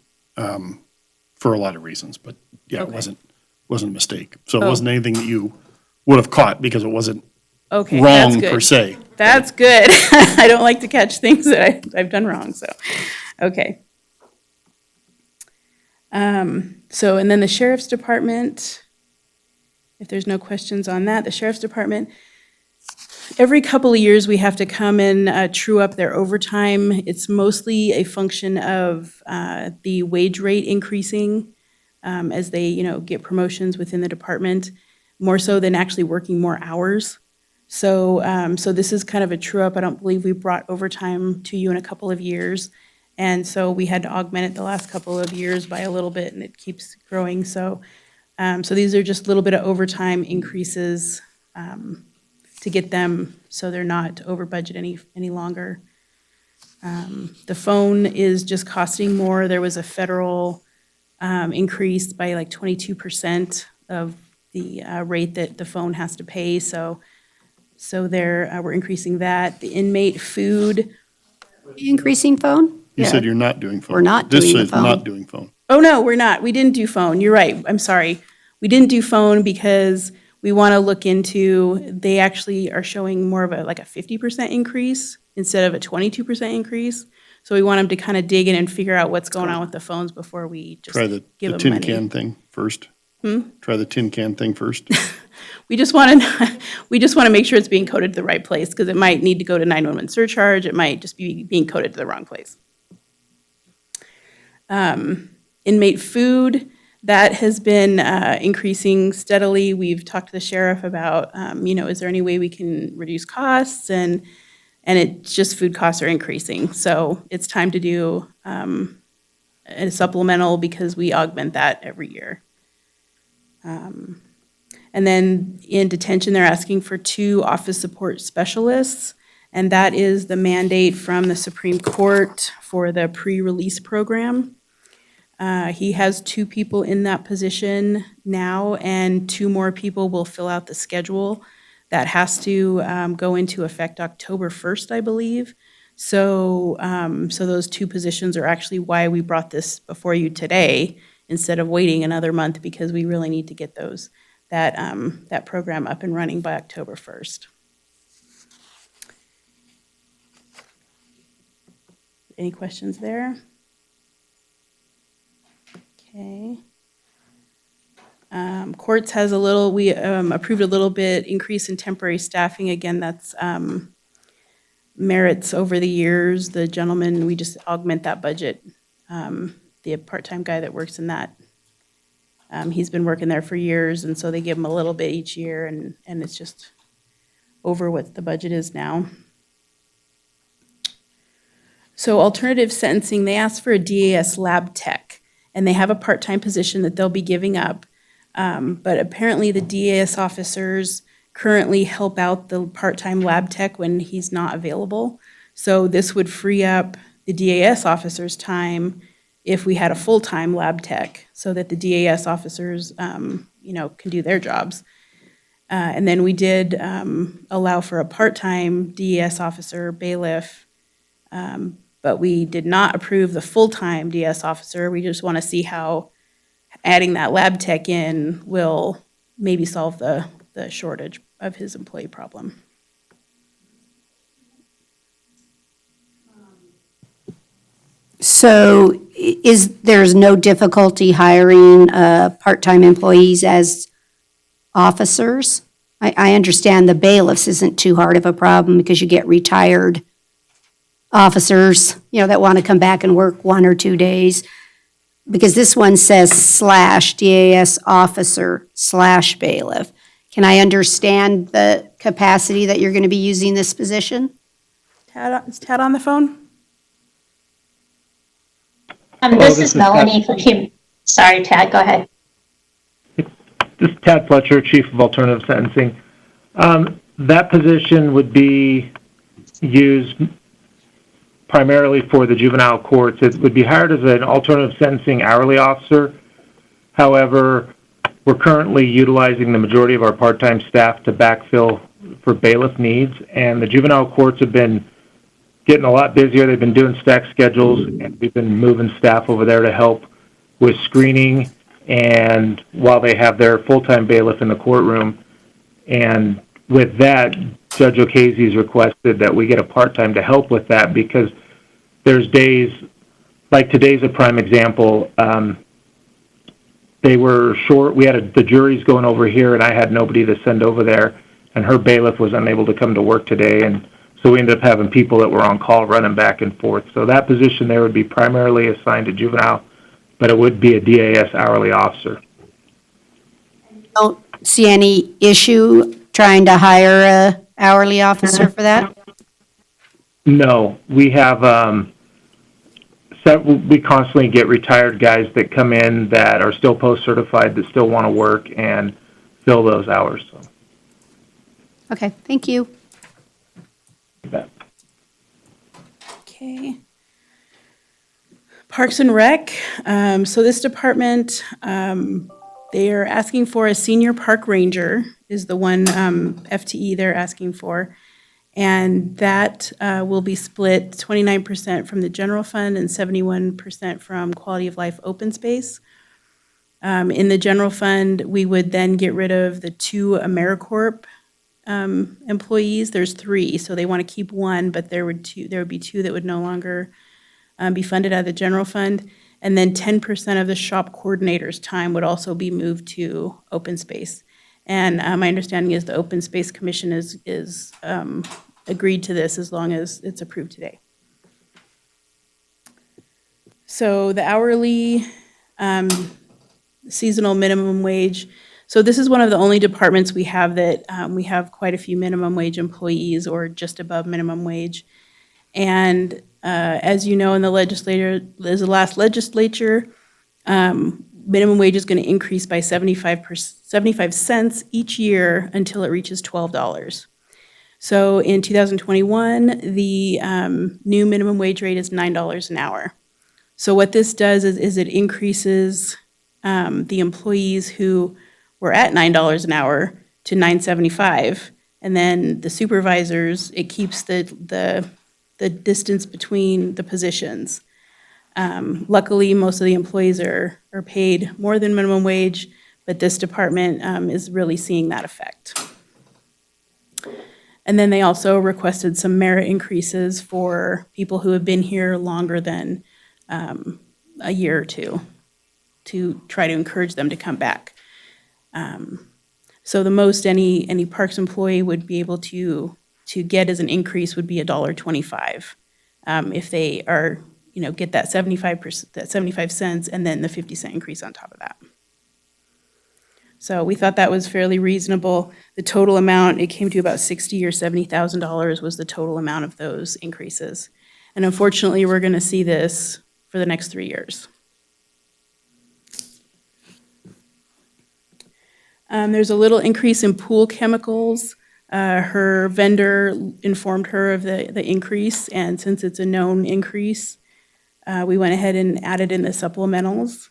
for a lot of reasons, but yeah, it Okay. wasn't a mistake. So it Oh. wasn't anything that you would have caught because it wasn't okay, that's wrong good. per se. That's good. I don't like to catch things that I've done wrong, so, okay. So, and then the sheriff's department, if there's no questions on that, the sheriff's department, every couple of years, we have to come and true up their overtime. It's mostly a function of the wage rate increasing as they, get promotions within the department, more so than actually working more hours. So this is kind of a true up. I don't believe we brought overtime to you in a couple of years. And so we had to augment it the last couple of years by a little bit, and it keeps growing. So these are just a little bit of overtime increases to get them so they're not over budget any longer. The phone is just costing more. There was a federal increase by like 22% of the rate that the phone has to pay. So we're increasing that. The inmate food. Increasing phone? You Yeah. said you're not doing phone. We're not This doing the says phone. not doing phone. Oh, no, we're not. We didn't do phone. You're right. I'm sorry. We didn't do phone because we want to look into, they actually are showing more of a 50% increase instead of a 22% increase. So we want them to kind of dig in and figure out what's going on with the phones before we just Try the give them tin money. can thing first. Try the tin can thing first. We just want to make sure it's being coded to the right place, because it might need to go to 911 surcharge. It might just be being coded to the wrong place. Inmate food, that has been increasing steadily. We've talked to the sheriff about, is there any way we can reduce costs? And it's just food costs are increasing. So it's time to do a supplemental, because we augment that every year. And then in detention, they're asking for 2 office support specialists, and that is the mandate from the Supreme Court for the pre-release program. He has 2 people in that position now, and 2 more people will fill out the schedule. That has to go into effect October 1st, I believe. So, so those two positions are actually why we brought this before you today instead of waiting another month, because we really need to get that program up and running by October 1st. Any questions there? Okay. Courts has we approved a little bit increase in temporary staffing. Again, that's merits over the years. The gentleman, we just augment that budget. The part-time guy that works in that, he's been working there for years, and so they give him a little bit each year, and it's just over what the budget is now. So alternative sentencing, they asked for a DAS lab tech, and they have a part-time position that they'll be giving up. But apparently the DAS officers currently help out the part-time lab tech when he's not available. So this would free up the DAS officers' time if we had a full-time lab tech, so that the DAS officers, can do their jobs. And then we did allow for a part-time DAS officer, bailiff, but we did not approve the full-time DS officer. We just want to see how adding that lab tech in will maybe solve the shortage of his employee problem. So there's no difficulty hiring part-time employees as officers? I understand the bailiffs isn't too hard of a problem because you get retired officers, that want to come back and work 1 or 2 days. Because this one says / DAS officer / bailiff. Can I understand the capacity that you're going to be using this position? Is Tad on the phone? This is Melanie from Human. Sorry, Tad, go ahead. This is Tad Fletcher, Chief of Alternative Sentencing. That position would be used primarily for the juvenile courts. It would be hired as an alternative sentencing hourly officer. However, we're currently utilizing the majority of our part-time staff to backfill for bailiff needs, and the juvenile courts have been getting a lot busier. They've been doing stack schedules, and we've been moving staff over there to help with screening and while they have their full-time bailiff in the courtroom. And with that, Judge O'Casey's requested that we get a part-time to help with that, because there's days, like today's a prime example, they were short. We had the juries going over here, and I had nobody to send over there, and her bailiff was unable to come to work today, and so we ended up having people that were on call running back and forth. So that position there would be primarily assigned to juvenile, but it would be a DAS hourly officer. Don't see any issue trying to hire a hourly officer for that? No, we have, we constantly get retired guys that come in that are still post-certified that still want to work and fill those hours. So. Okay, thank you. You bet. Okay. Parks and Rec. So this department, they are asking for a senior park ranger is the one FTE they're asking for. And that will be split 29% from the general fund and 71% from quality of life open space. In the general fund, we would then get rid of the 2 AmeriCorps employees. There's 3, so they want to keep 1, but there would be 2 that would no longer be funded out of the general fund. And then 10% of the shop coordinator's time would also be moved to open space. And my understanding is the Open Space Commission is agreed to this as long as it's approved today. So the hourly seasonal minimum wage. So this is one of the only departments we have that we have quite a few minimum wage employees or just above minimum wage. And as you know, in the last legislature, minimum wage is going to increase by 75 cents each year until it reaches $12. So in 2021, the new minimum wage rate is $9 an hour. So what this does is it increases the employees who were at $9 an hour to $9.75, and then the supervisors, it keeps the the distance between the positions. Luckily, most of the employees are paid more than minimum wage, but this department is really seeing that effect. And then they also requested some merit increases for people who have been here longer than a year or two to try to encourage them to come back. So the most any Parks employee would be able to get as an increase would be $1.25 if they are, get that 75 cents and then the 50-cent increase on top of that. So we thought that was fairly reasonable. The total amount, it came to about $60,000 or $70,000 was the total amount of those increases. And unfortunately, we're going to see this for the next 3 years. There's a little increase in pool chemicals. Her vendor informed her of the increase, and since it's a known increase, we went ahead and added in the supplementals.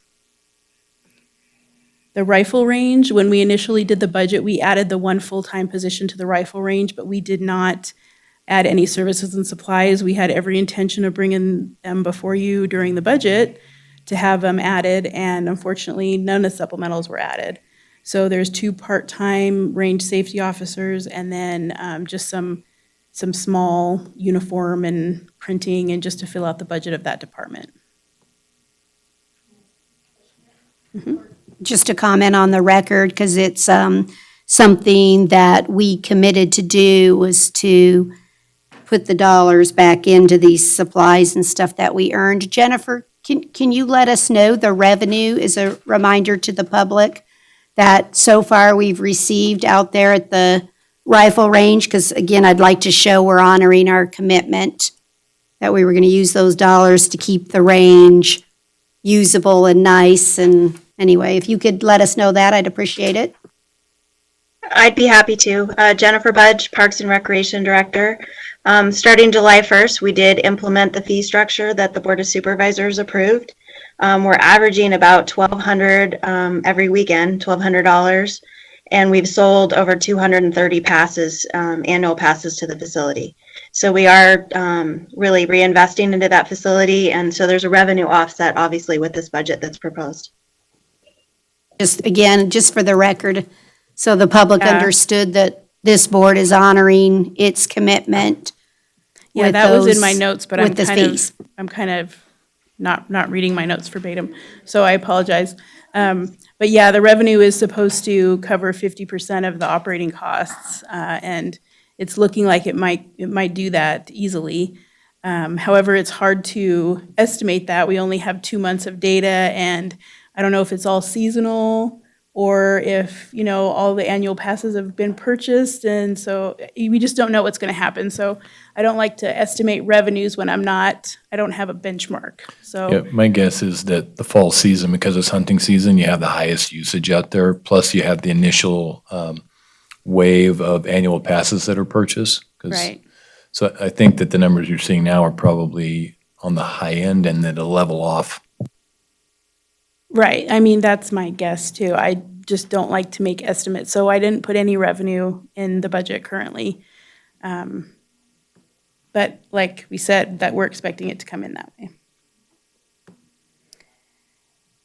The rifle range, when we initially did the budget, we added the one full-time position to the rifle range, but we did not add any services and supplies. We had every intention of bringing them before you during the budget to have them added, and unfortunately, none of the supplementals were added. So there's 2 part-time range safety officers, and then just some small uniform and printing, and just to fill out the budget of that department. Just to comment on the record, because it's something that we committed to do, was to put the dollars back into these supplies and stuff that we earned. Jennifer, can you let us know the revenue as a reminder to the public that so far we've received out there at the rifle range? Because again, I'd like to show we're honoring our commitment that we were going to use those dollars to keep the range usable and nice. And anyway, if you could let us know that, I'd appreciate it. I'd be happy to. Jennifer Budge, Parks and Recreation Director. Starting July 1st, we did implement the fee structure that the Board of Supervisors approved. We're averaging about $1,200 every weekend, $1,200, and we've sold over 230 passes, annual passes to the facility. So we are really reinvesting into that facility, and so there's a revenue offset, obviously, with this budget that's proposed. Just for the record, so the public Yeah. understood that this board is honoring its commitment. Yeah, with that was in those- my notes, but with the fees. I'm kind of not reading my notes verbatim, so I apologize. But yeah, the revenue is supposed to cover 50% of the operating costs, and it's looking like it might do that easily. However, it's hard to estimate that. We only have 2 months of data, and I don't know if it's all seasonal or if, all the annual passes have been purchased, and so we just don't know what's going to happen. So I don't like to estimate revenues when I don't have a benchmark. So Yeah, my guess is that the fall season, because it's hunting season, you have the highest usage out there. Plus, you have the initial wave of annual passes that are purchased. right. So I think that the numbers you're seeing now are probably on the high end and that it'll level off. Right. I mean, that's my guess too. I just don't like to make estimates. So I didn't put any revenue in the budget currently. But like we said, that we're expecting it to come in that way.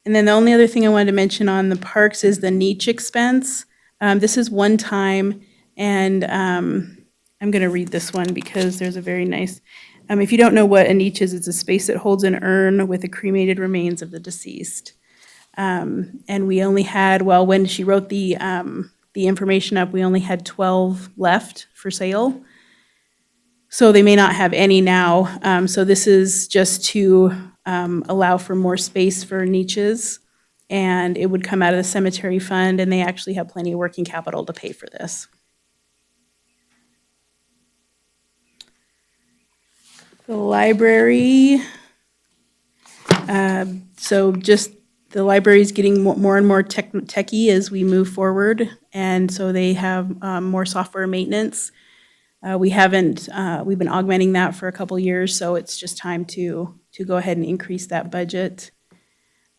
And then the only other thing I wanted to mention on the parks is the niche expense. This is one time, and I'm going to read this one because there's a very nice, if you don't know what a niche is, it's a space that holds an urn with the cremated remains of the deceased. And we only had, when she wrote the information up, we only had 12 left for sale. So they may not have any now. So this is just to allow for more space for niches. And it would come out of the cemetery fund, and they actually have plenty of working capital to pay for this. The library, so just the library is getting more and more techy as we move forward, and so they have more software maintenance. We've been augmenting that for a couple years, so it's just time to go ahead and increase that budget.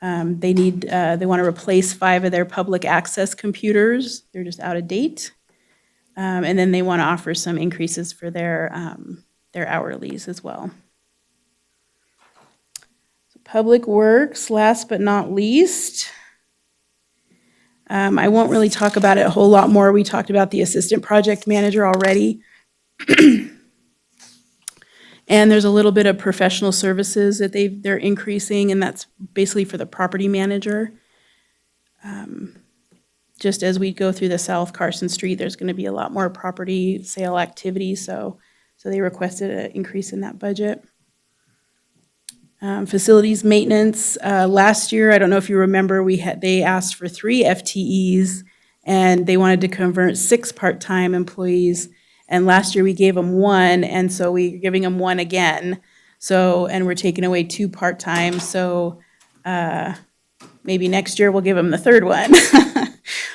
They want to replace 5 of their public access computers. They're just out of date. And then they want to offer some increases for their their hourlies as well. Public Works, last but not least. I won't really talk about it a whole lot more. We talked about the assistant project manager already. And there's a little bit of professional services that they're increasing, and that's basically for the property manager. Just as we go through the South Carson Street, there's going to be a lot more property sale activity, so they requested an increase in that budget. Facilities maintenance, last year, I don't know if you remember, they asked for 3 FTEs, and they wanted to convert 6 part-time employees. And last year we gave them 1, and so we're giving them 1 again. So, and we're taking away 2 part-time, so maybe next year we'll give them the 3rd one.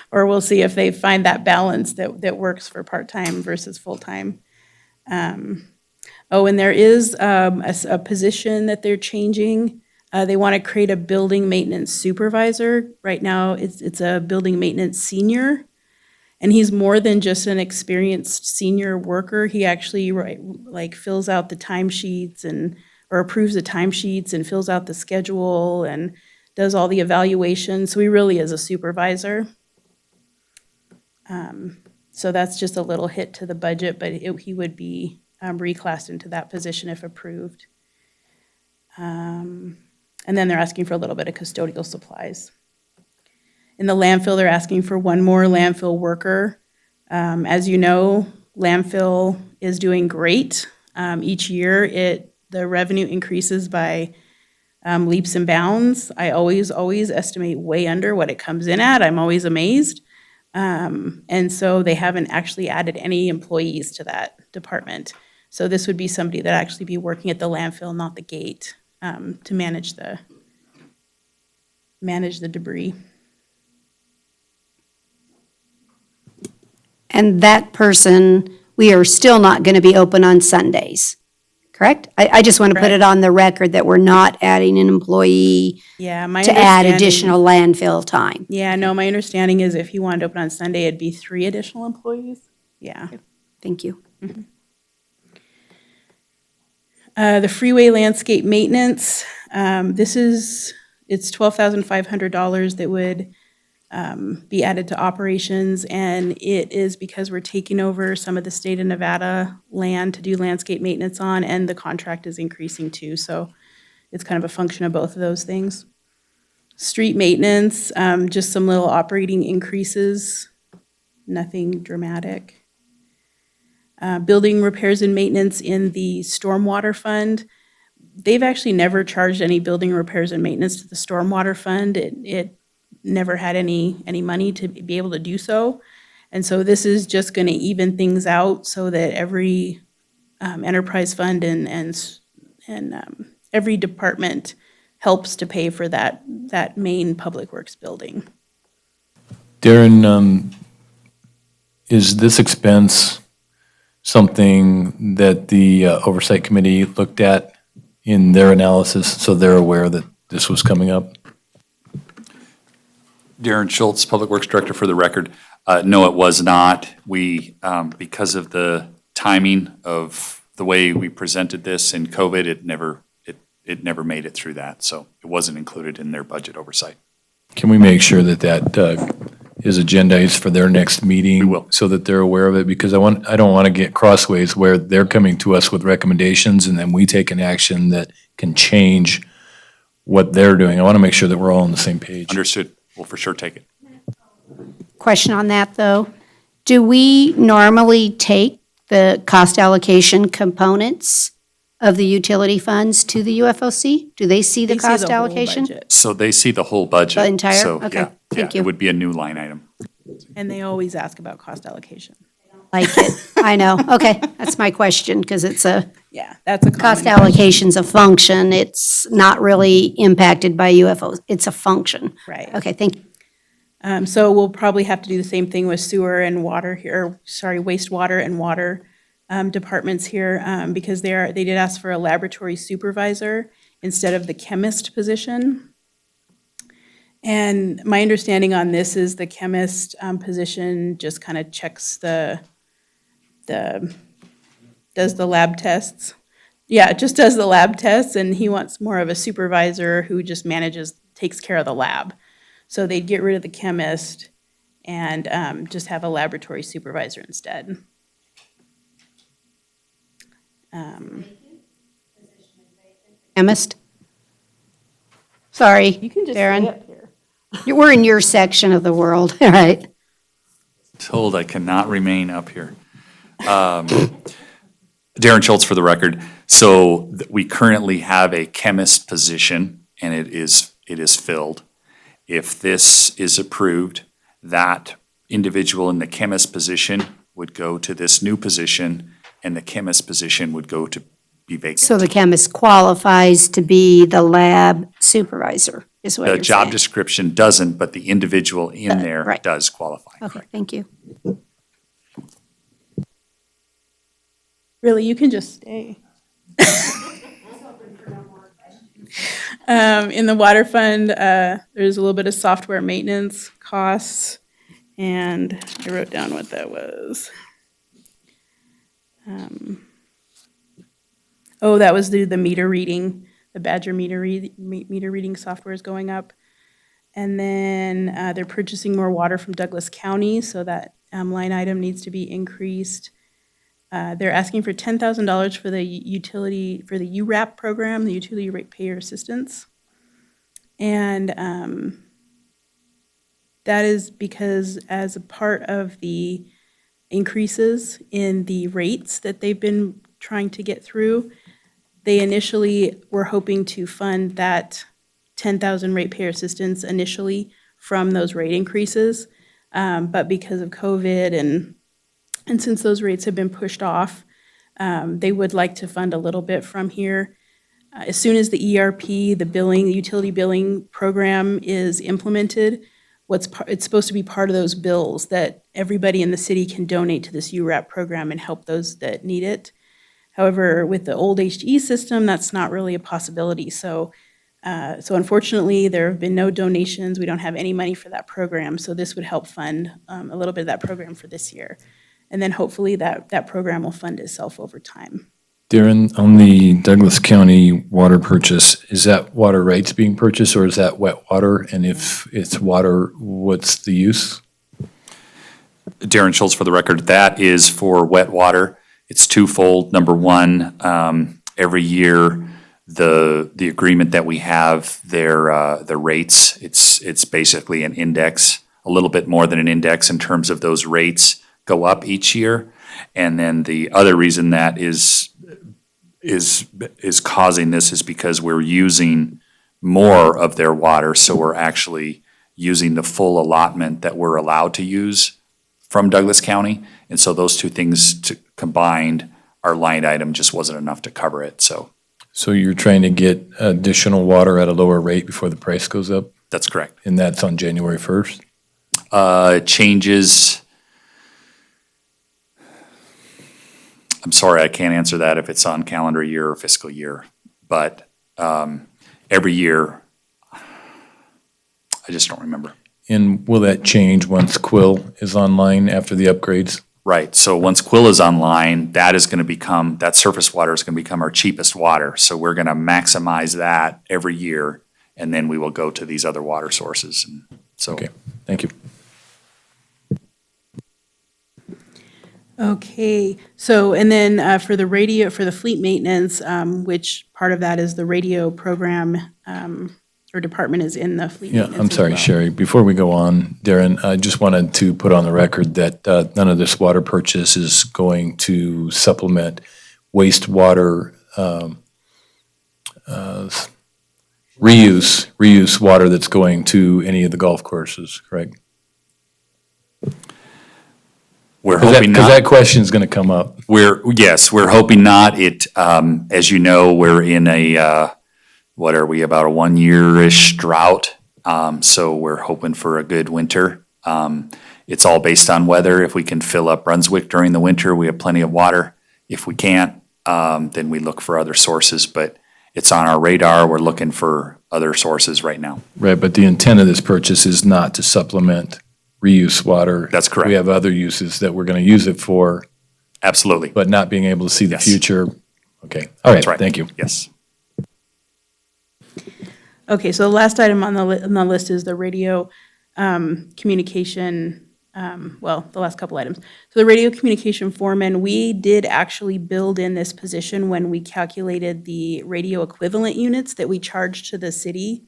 Or we'll see if they find that balance that works for part-time versus full-time. And there is a position that they're changing. They want to create a building maintenance supervisor. Right now, it's a building maintenance senior. And he's more than just an experienced senior worker. He actually fills out the timesheets or approves the timesheets and fills out the schedule and does all the evaluations. So he really is a supervisor. So that's just a little hit to the budget, but he would be reclassed into that position if approved. And then they're asking for a little bit of custodial supplies. In the landfill, they're asking for 1 more landfill worker. As you know, landfill is doing great. Each year, the revenue increases by leaps and bounds. I always estimate way under what it comes in at. I'm always amazed. And so they haven't actually added any employees to that department. So this would be somebody that actually be working at the landfill, not the gate, to manage the debris. And that person, we are still not going to be open on Sundays, correct? I just want to put it on the record that we're not adding an employee Yeah, my to add understanding- additional landfill time. Yeah, no, my understanding is if you wanted to open on Sunday, it'd be 3 additional employees. Yeah. Thank you. The freeway landscape maintenance, it's $12,500 that would be added to operations, and it is because we're taking over some of the state of Nevada land to do landscape maintenance on, and the contract is increasing too, so it's kind of a function of both of those things. Street maintenance, just some little operating increases, nothing dramatic. Building repairs and maintenance in the stormwater fund. They've actually never charged any building repairs and maintenance to the stormwater fund. It never had any money to be able to do so. And so this is just going to even things out so that every enterprise fund and every department helps to pay for that main public works building. Darren, is this expense something that the Oversight Committee looked at in their analysis, so they're aware that this was coming up? Darren Schultz, Public Works Director, for the record. No, it was not. We, because of the timing of the way we presented this in COVID, it never made it through that, so it wasn't included in their budget oversight. Can we make sure that is agendized for their next meeting? We will. So that they're aware of it, because I don't want to get crossways where they're coming to us with recommendations and then we take an action that can change what they're doing. I want to make sure that we're all on the same page. Understood. We'll for sure take it. Question on that, though. Do we normally take the cost allocation components of the utility funds to the UFOC? Do they see the They see cost the whole allocation? budget. So they see the whole budget. The entire? So, Okay, yeah, thank yeah, you. it would be a new line item. And they always ask about cost allocation. Like it. I know. Okay, that's my question, because it's Yeah, that's a cost common question. allocation's a function. It's not really impacted by UFOs. It's a function. Right. Okay, thank you. So we'll probably have to do the same thing with sewer and water here, wastewater and water departments here, because they did ask for a laboratory supervisor instead of the chemist position. And my understanding on this is the chemist position just kind of checks the does the lab tests. Yeah, just does the lab tests, and he wants more of a supervisor who just takes care of the lab. So they'd get rid of the chemist and just have a laboratory supervisor instead. Chemist? Sorry, You can just Darren. stay up here. We're in your section of the world, all right? Told I cannot remain up here. Darren Schultz for the record. So we currently have a chemist position, and it is filled. If this is approved, that individual in the chemist position would go to this new position, and the chemist position would go to be vacant. So the chemist qualifies to be the lab supervisor, is what The you're job saying? description doesn't, but the individual in there right. does qualify. Okay, thank you. Really, you can just stay. In the water fund, there's a little bit of software maintenance costs, and I wrote down what that was. That was the meter reading, the Badger meter reading software is going up. And then they're purchasing more water from Douglas County, so that line item needs to be increased. They're asking for $10,000 for the URAP program, the Utility Ratepayer Assistance. And that is because as a part of the increases in the rates that they've been trying to get through, they initially were hoping to fund that 10,000 ratepayer assistance initially from those rate increases. But because of COVID and since those rates have been pushed off, they would like to fund a little bit from here. As soon as the ERP, the utility billing program is implemented, it's supposed to be part of those bills that everybody in the city can donate to this URAP program and help those that need it. However, with the old HE system, that's not really a possibility. So unfortunately, there have been no donations. We don't have any money for that program. So this would help fund a little bit of that program for this year. And then hopefully that program will fund itself over time. Darren, on the Douglas County water purchase, is that water rights being purchased or is that wet water? And if it's water, what's the use? Darren Schultz for the record, that is for wet water. It's twofold. Number one, every year, the agreement that we have, the rates, it's basically an index, a little bit more than an index in terms of those rates go up each year. And then the other reason that is causing this is because we're using more of their water, so we're actually using the full allotment that we're allowed to use from Douglas County. And so those two things combined, our line item just wasn't enough to cover it, so. So you're trying to get additional water at a lower rate before the price goes up? That's correct. And that's on January 1st? Changes, I'm sorry, I can't answer that if it's on calendar year or fiscal year, but every year, I just don't remember. And will that change once Quill is online after the upgrades? Right, so once Quill is online, that surface water is gonna become our cheapest water. So we're gonna maximize that every year, and then we will go to these other water sources. And so, Okay, thank you. Okay, so, and then for the fleet maintenance, which part of that is the radio program, or department is in the fleet Yeah, maintenance I'm as sorry, well. Sherry. Before we go on, Darren, I just wanted to put on the record that none of this water purchase is going to supplement wastewater reuse water that's going to any of the golf courses, correct? we're Because hoping not. that question's going to come up. We're hoping not. As you know, we're in about a 1 year-ish drought. So we're hoping for a good winter. It's all based on weather. If we can fill up Brunswick during the winter, we have plenty of water. If we can't, then we look for other sources, but it's on our radar. We're looking for other sources right now. Right, but the intent of this purchase is not to supplement reuse water. That's correct. We have other uses that we're going to use it for. Absolutely. but not being able to see the Yes. future. Okay, all right, That's right. thank you. Yes. Okay, so the last item on the list is the radio communication, the last couple items. So the radio communication foreman, we did actually build in this position when we calculated the radio equivalent units that we charged to the city.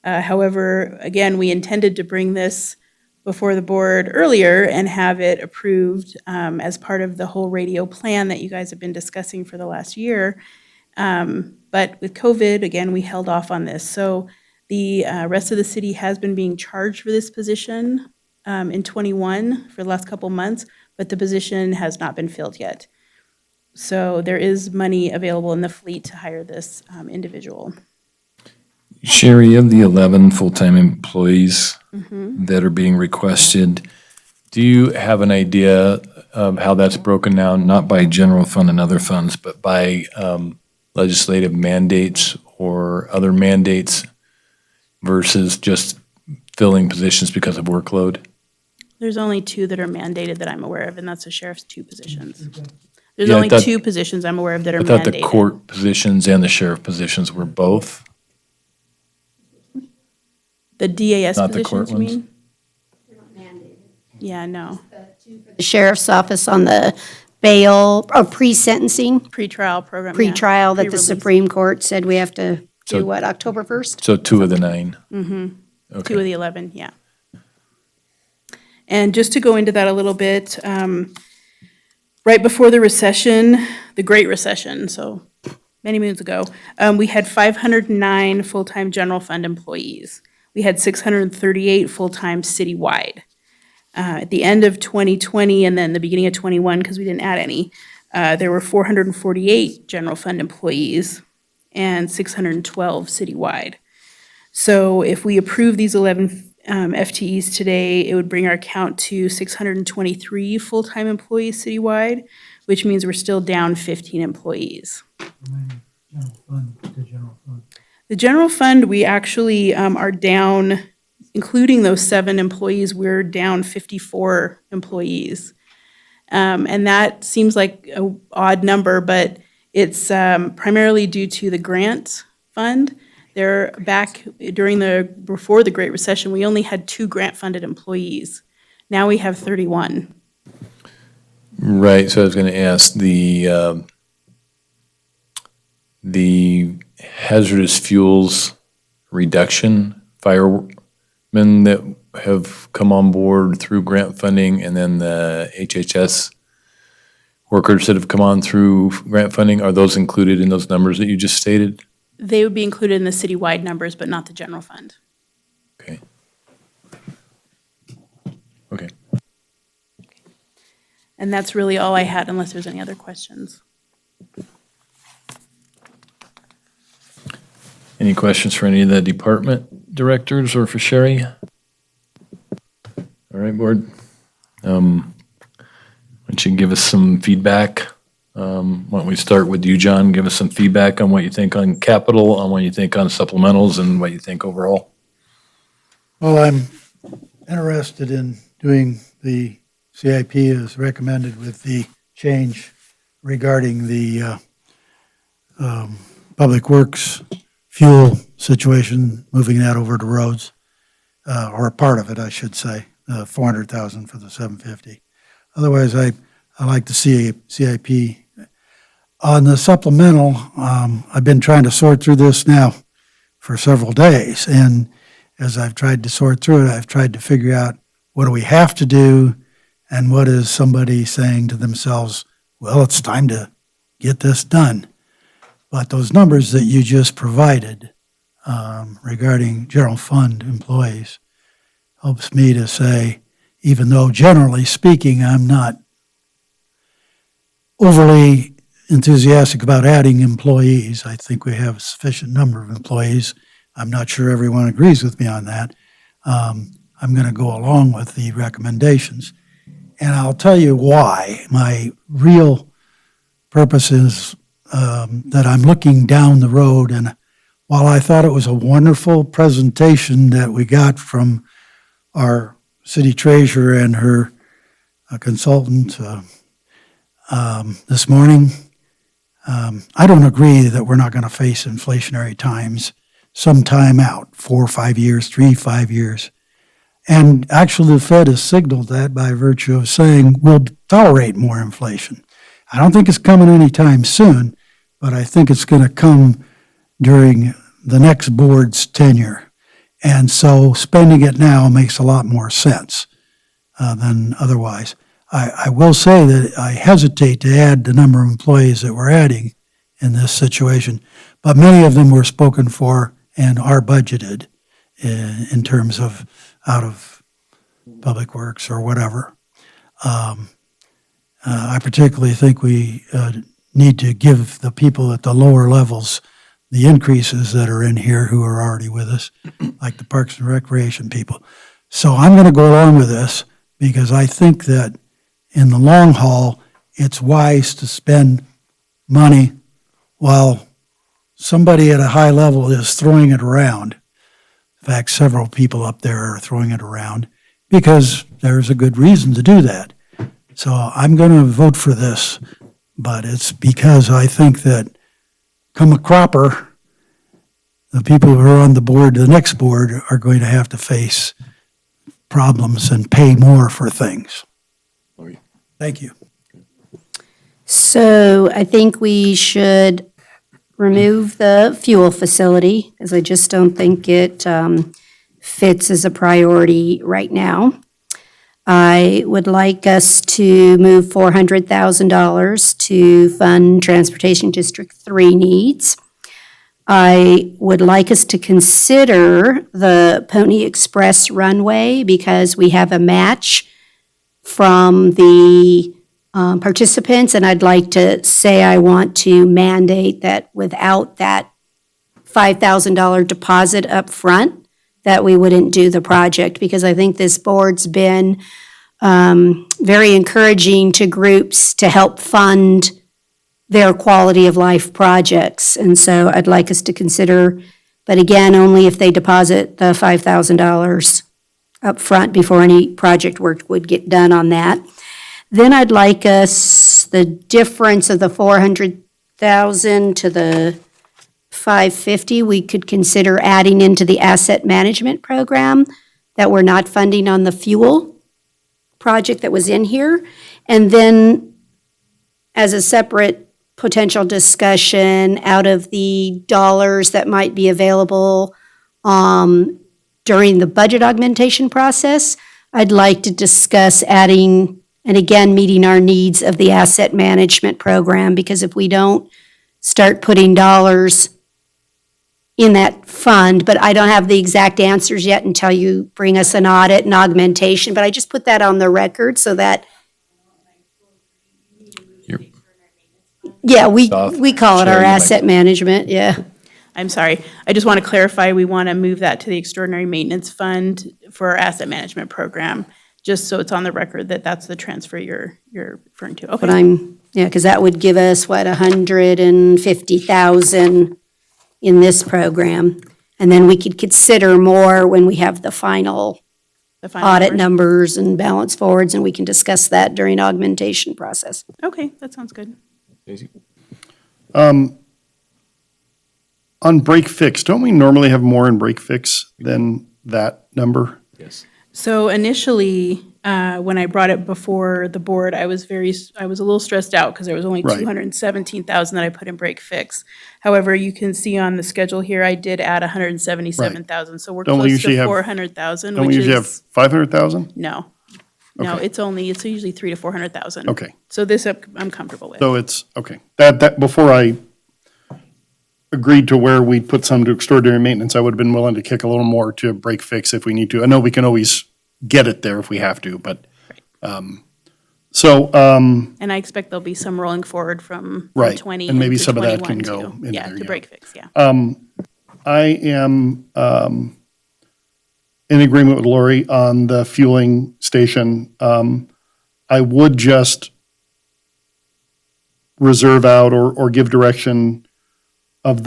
However, again, we intended to bring this before the board earlier and have it approved as part of the whole radio plan that you guys have been discussing for the last year. But with COVID, again, we held off on this. So the rest of the city has been being charged for this position in '21 for the last couple months, but the position has not been filled yet. So there is money available in the fleet to hire this individual. Sherry, of the 11 full-time employees that are being requested, do you have an idea of how that's broken down, not by general fund and other funds, but by legislative mandates or other mandates versus just filling positions because of workload? There's only two that are mandated that I'm aware of, and that's the sheriff's two positions. There's Yeah, I only thought- two positions I'm aware of that are I thought the mandated. court positions and the sheriff positions were both. The DAS Not the court positions, you ones? mean? Yeah, no. The sheriff's office on the bail, or pre-sentencing, Pretrial program. yeah. pre-trial that the Pre-release. Supreme Court said we have to So- do, what, October 1st? So 2 of the 9. Two Okay. of the 11, yeah. And just to go into that a little bit, right before the recession, the Great Recession, so many moons ago, we had 509 full-time general fund employees. We had 638 full-time citywide. At the end of 2020 and then the beginning of 21, because we didn't add any, there were 448 general fund employees and 612 citywide. So if we approve these 11 FTEs today, it would bring our count to 623 full-time employees citywide, which means we're still down 15 employees. The general fund, we actually are down, including those 7 employees, we're down 54 employees. And that seems like an odd number, but it's primarily due to the grant fund. They're back before the Great Recession, we only had 2 grant-funded employees. Now we have 31. Right, so I was going to ask the hazardous fuels reduction firemen that have come on board through grant funding, and then the HHS workers that have come on through grant funding, are those included in those numbers that you just stated? They would be included in the citywide numbers, but not the general fund. Okay. Okay. And that's really all I had, unless there's any other questions. Any questions for any of the department directors or for Sherry? All right, board. Why don't you give us some feedback? Why don't we start with you, John? Give us some feedback on what you think on capital, on what you think on supplementals, and what you think overall. Well, I'm interested in doing the CIP as recommended with the change regarding the Public Works fuel situation, moving that over to roads, or a part of it, I should say, 400,000 for the 750. Otherwise, I like to see a CIP. On the supplemental, I've been trying to sort through this now for several days, and as I've tried to sort through it, I've tried to figure out what do we have to do, and what is somebody saying to themselves, well, it's time to get this done. But those numbers that you just provided regarding general fund employees helps me to say, even though generally speaking, I'm not overly enthusiastic about adding employees. I think we have a sufficient number of employees. I'm not sure everyone agrees with me on that. I'm going to go along with the recommendations. And I'll tell you why. My real purpose is that I'm looking down the road, and while I thought it was a wonderful presentation that we got from our city treasurer and her consultant, this morning. I don't agree that we're not going to face inflationary times some time out, 4 or 5 years, 3, 5 years. And actually, the Fed has signaled that by virtue of saying we'll tolerate more inflation. I don't think it's coming anytime soon, but I think it's going to come during the next board's tenure. And so spending it now makes a lot more sense than otherwise. I will say that I hesitate to add the number of employees that we're adding in this situation, but many of them were spoken for and are budgeted in terms of out of Public Works or whatever. I particularly think we need to give the people at the lower levels the increases that are in here who are already with us, like the Parks and Recreation people. So I'm going to go along with this because I think that in the long haul, it's wise to spend money while somebody at a high level is throwing it around. In fact, several people up there are throwing it around because there's a good reason to do that. So I'm going to vote for this, but it's because I think that come a cropper, the people who are on the board, the next board, are going to have to face problems and pay more for things. Thank you. So I think we should remove the fuel facility, because I just don't think it fits as a priority right now. I would like us to move $400,000 to fund Transportation District 3 needs. I would like us to consider the Pony Express runway because we have a match from the participants, and I'd like to say I want to mandate that without that $5,000 deposit up front, that we wouldn't do the project, because I think this board's been very encouraging to groups to help fund their quality of life projects. And so I'd like us to consider, but again, only if they deposit the $5,000 up front before any project work would get done on that. Then I'd like us, the difference of the $400,000 to the $550,000, we could consider adding into the asset management program that we're not funding on the fuel project that was in here. And then as a separate potential discussion out of the dollars that might be available during the budget augmentation process, I'd like to discuss adding, and again, meeting our needs of the asset management program, because if we don't start putting dollars in that fund, but I don't have the exact answers yet until you bring us an audit and augmentation, but I just put that on the record so that, yeah, we call it our asset management, yeah. I'm sorry. I just want to clarify, we want to move that to the Extraordinary Maintenance Fund for our asset management program, just so it's on the record that that's the transfer you're referring to. But Okay. because that would give us, what, 150,000 in this program. And then we could consider more when we have the final The final audit numbers. numbers and balance forwards, and we can discuss that during augmentation process. Okay, that sounds good. On break fix, don't we normally have more in break fix than that number? Yes. So initially, when I brought it before the board, I was a little stressed out because there was only Right. 217,000 that I put in break fix. However, you can see on the schedule here, I did add 177,000, so we're Don't we close usually to have- 400,000, Don't we which usually have is, 500,000? no. No, Okay. it's usually 300,000 to 400,000. Okay. So this I'm comfortable with. So it's, okay. That, before I agreed to where we put some to extraordinary maintenance, I would have been willing to kick a little more to break fix if we need to. I know we can always get it there if we have to, but, And I expect there'll be some rolling forward from Right, 20 and maybe into some of that 21 can go too. into Yeah, there, to yeah. break fix, yeah. I am in agreement with Lori on the fueling station. I would just reserve out or give direction of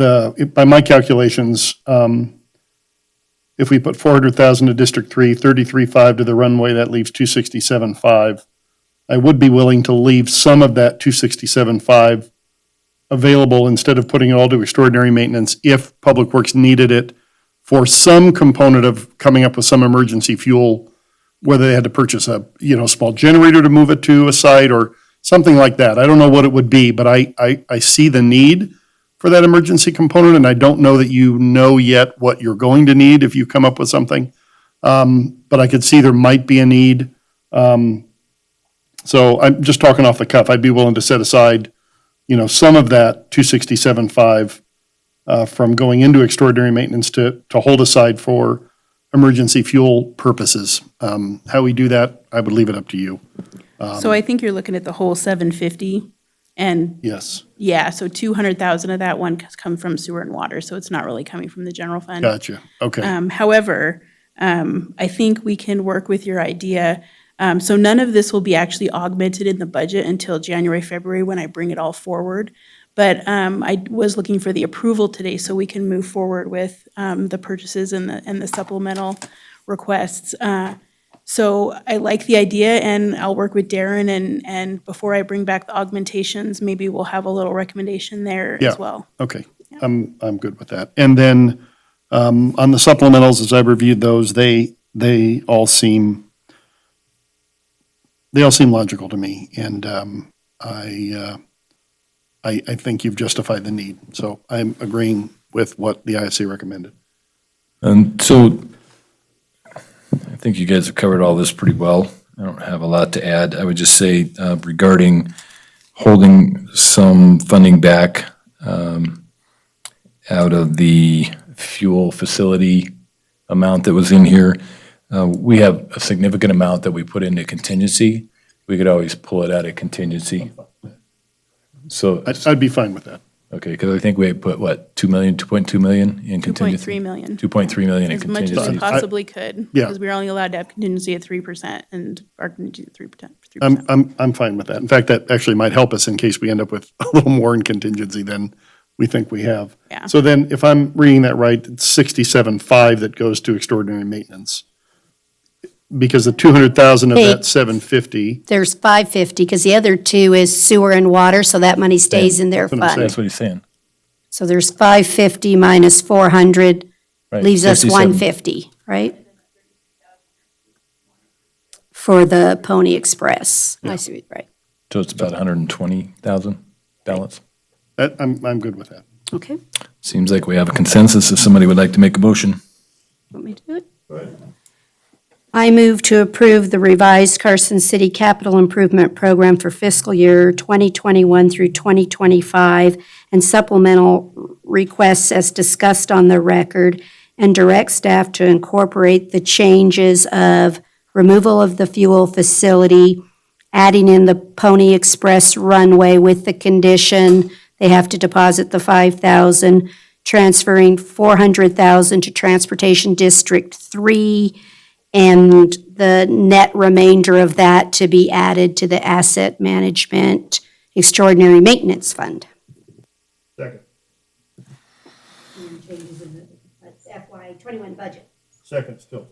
by my calculations, if we put 400,000 to District 3, 33.5 to the runway, that leaves 267.5. I would be willing to leave some of that 267.5 available instead of putting it all to extraordinary maintenance if Public Works needed it for some component of coming up with some emergency fuel, whether they had to purchase a, small generator to move it to a site or something like that. I don't know what it would be, but I see the need for that emergency component, and I don't know that you know yet what you're going to need if you come up with something. But I could see there might be a need. So I'm just talking off the cuff. I'd be willing to set aside, some of that 267.5 from going into extraordinary maintenance to hold aside for emergency fuel purposes. How we do that, I would leave it up to you. So I think you're looking at the whole 750, and Yes, yeah, so 200,000 of that one come from sewer and water, so it's not really coming from the general fund. gotcha. Okay. However, I think we can work with your idea. So none of this will be actually augmented in the budget until January, February, when I bring it all forward. But I was looking for the approval today so we can move forward with the purchases and the supplemental requests. So I like the idea, and I'll work with Darren, and before I bring back the augmentations, maybe we'll have a little recommendation there Yeah. as well. Okay, I'm good with that. And then on the supplementals, as I reviewed those, they all seem logical to me, and I think you've justified the need. So I'm agreeing with what the ISA recommended. And so I think you guys have covered all this pretty well. I don't have a lot to add. I would just say regarding holding some funding back out of the fuel facility amount that was in here. We have a significant amount that we put into contingency. We could always pull it out of contingency. So, I'd be fine with that. okay, because I think we put, what, 2 million, 2.2 million in contingency? 2.3 million. 2.3 million in As much as we contingency. possibly could. Yeah. Because we're only allowed to have contingency at 3%, and our contingency at 3%. I'm fine with that. In fact, that actually might help us in case we end up with a little more in contingency than we think we have. Yeah. So then, if I'm reading that right, it's 67.5 that goes to extraordinary maintenance. Because the 200,000 of Hey. that 750, There's 550, because the other two is sewer and water, so that money stays in their That's what I'm fund. That's what he's saying. So there's 550 minus 400, Right, leaves us 67. 150, right? For the Pony Express. I see, right. So it's about 120,000 balance. I'm good with that. Okay. Seems like we have a consensus if somebody would like to make a motion. Want me to do it? I move to approve the revised Carson City Capital Improvement Program for fiscal year 2021 through 2025 and supplemental requests as discussed on the record, and direct staff to incorporate the changes of removal of the fuel facility, adding in the Pony Express runway with the condition they have to deposit the $5,000, transferring $400,000 to Transportation District 3, and the net remainder of that to be added to the Asset Management Extraordinary Maintenance Fund. Second. Changes in the FY '21 budget. Second still.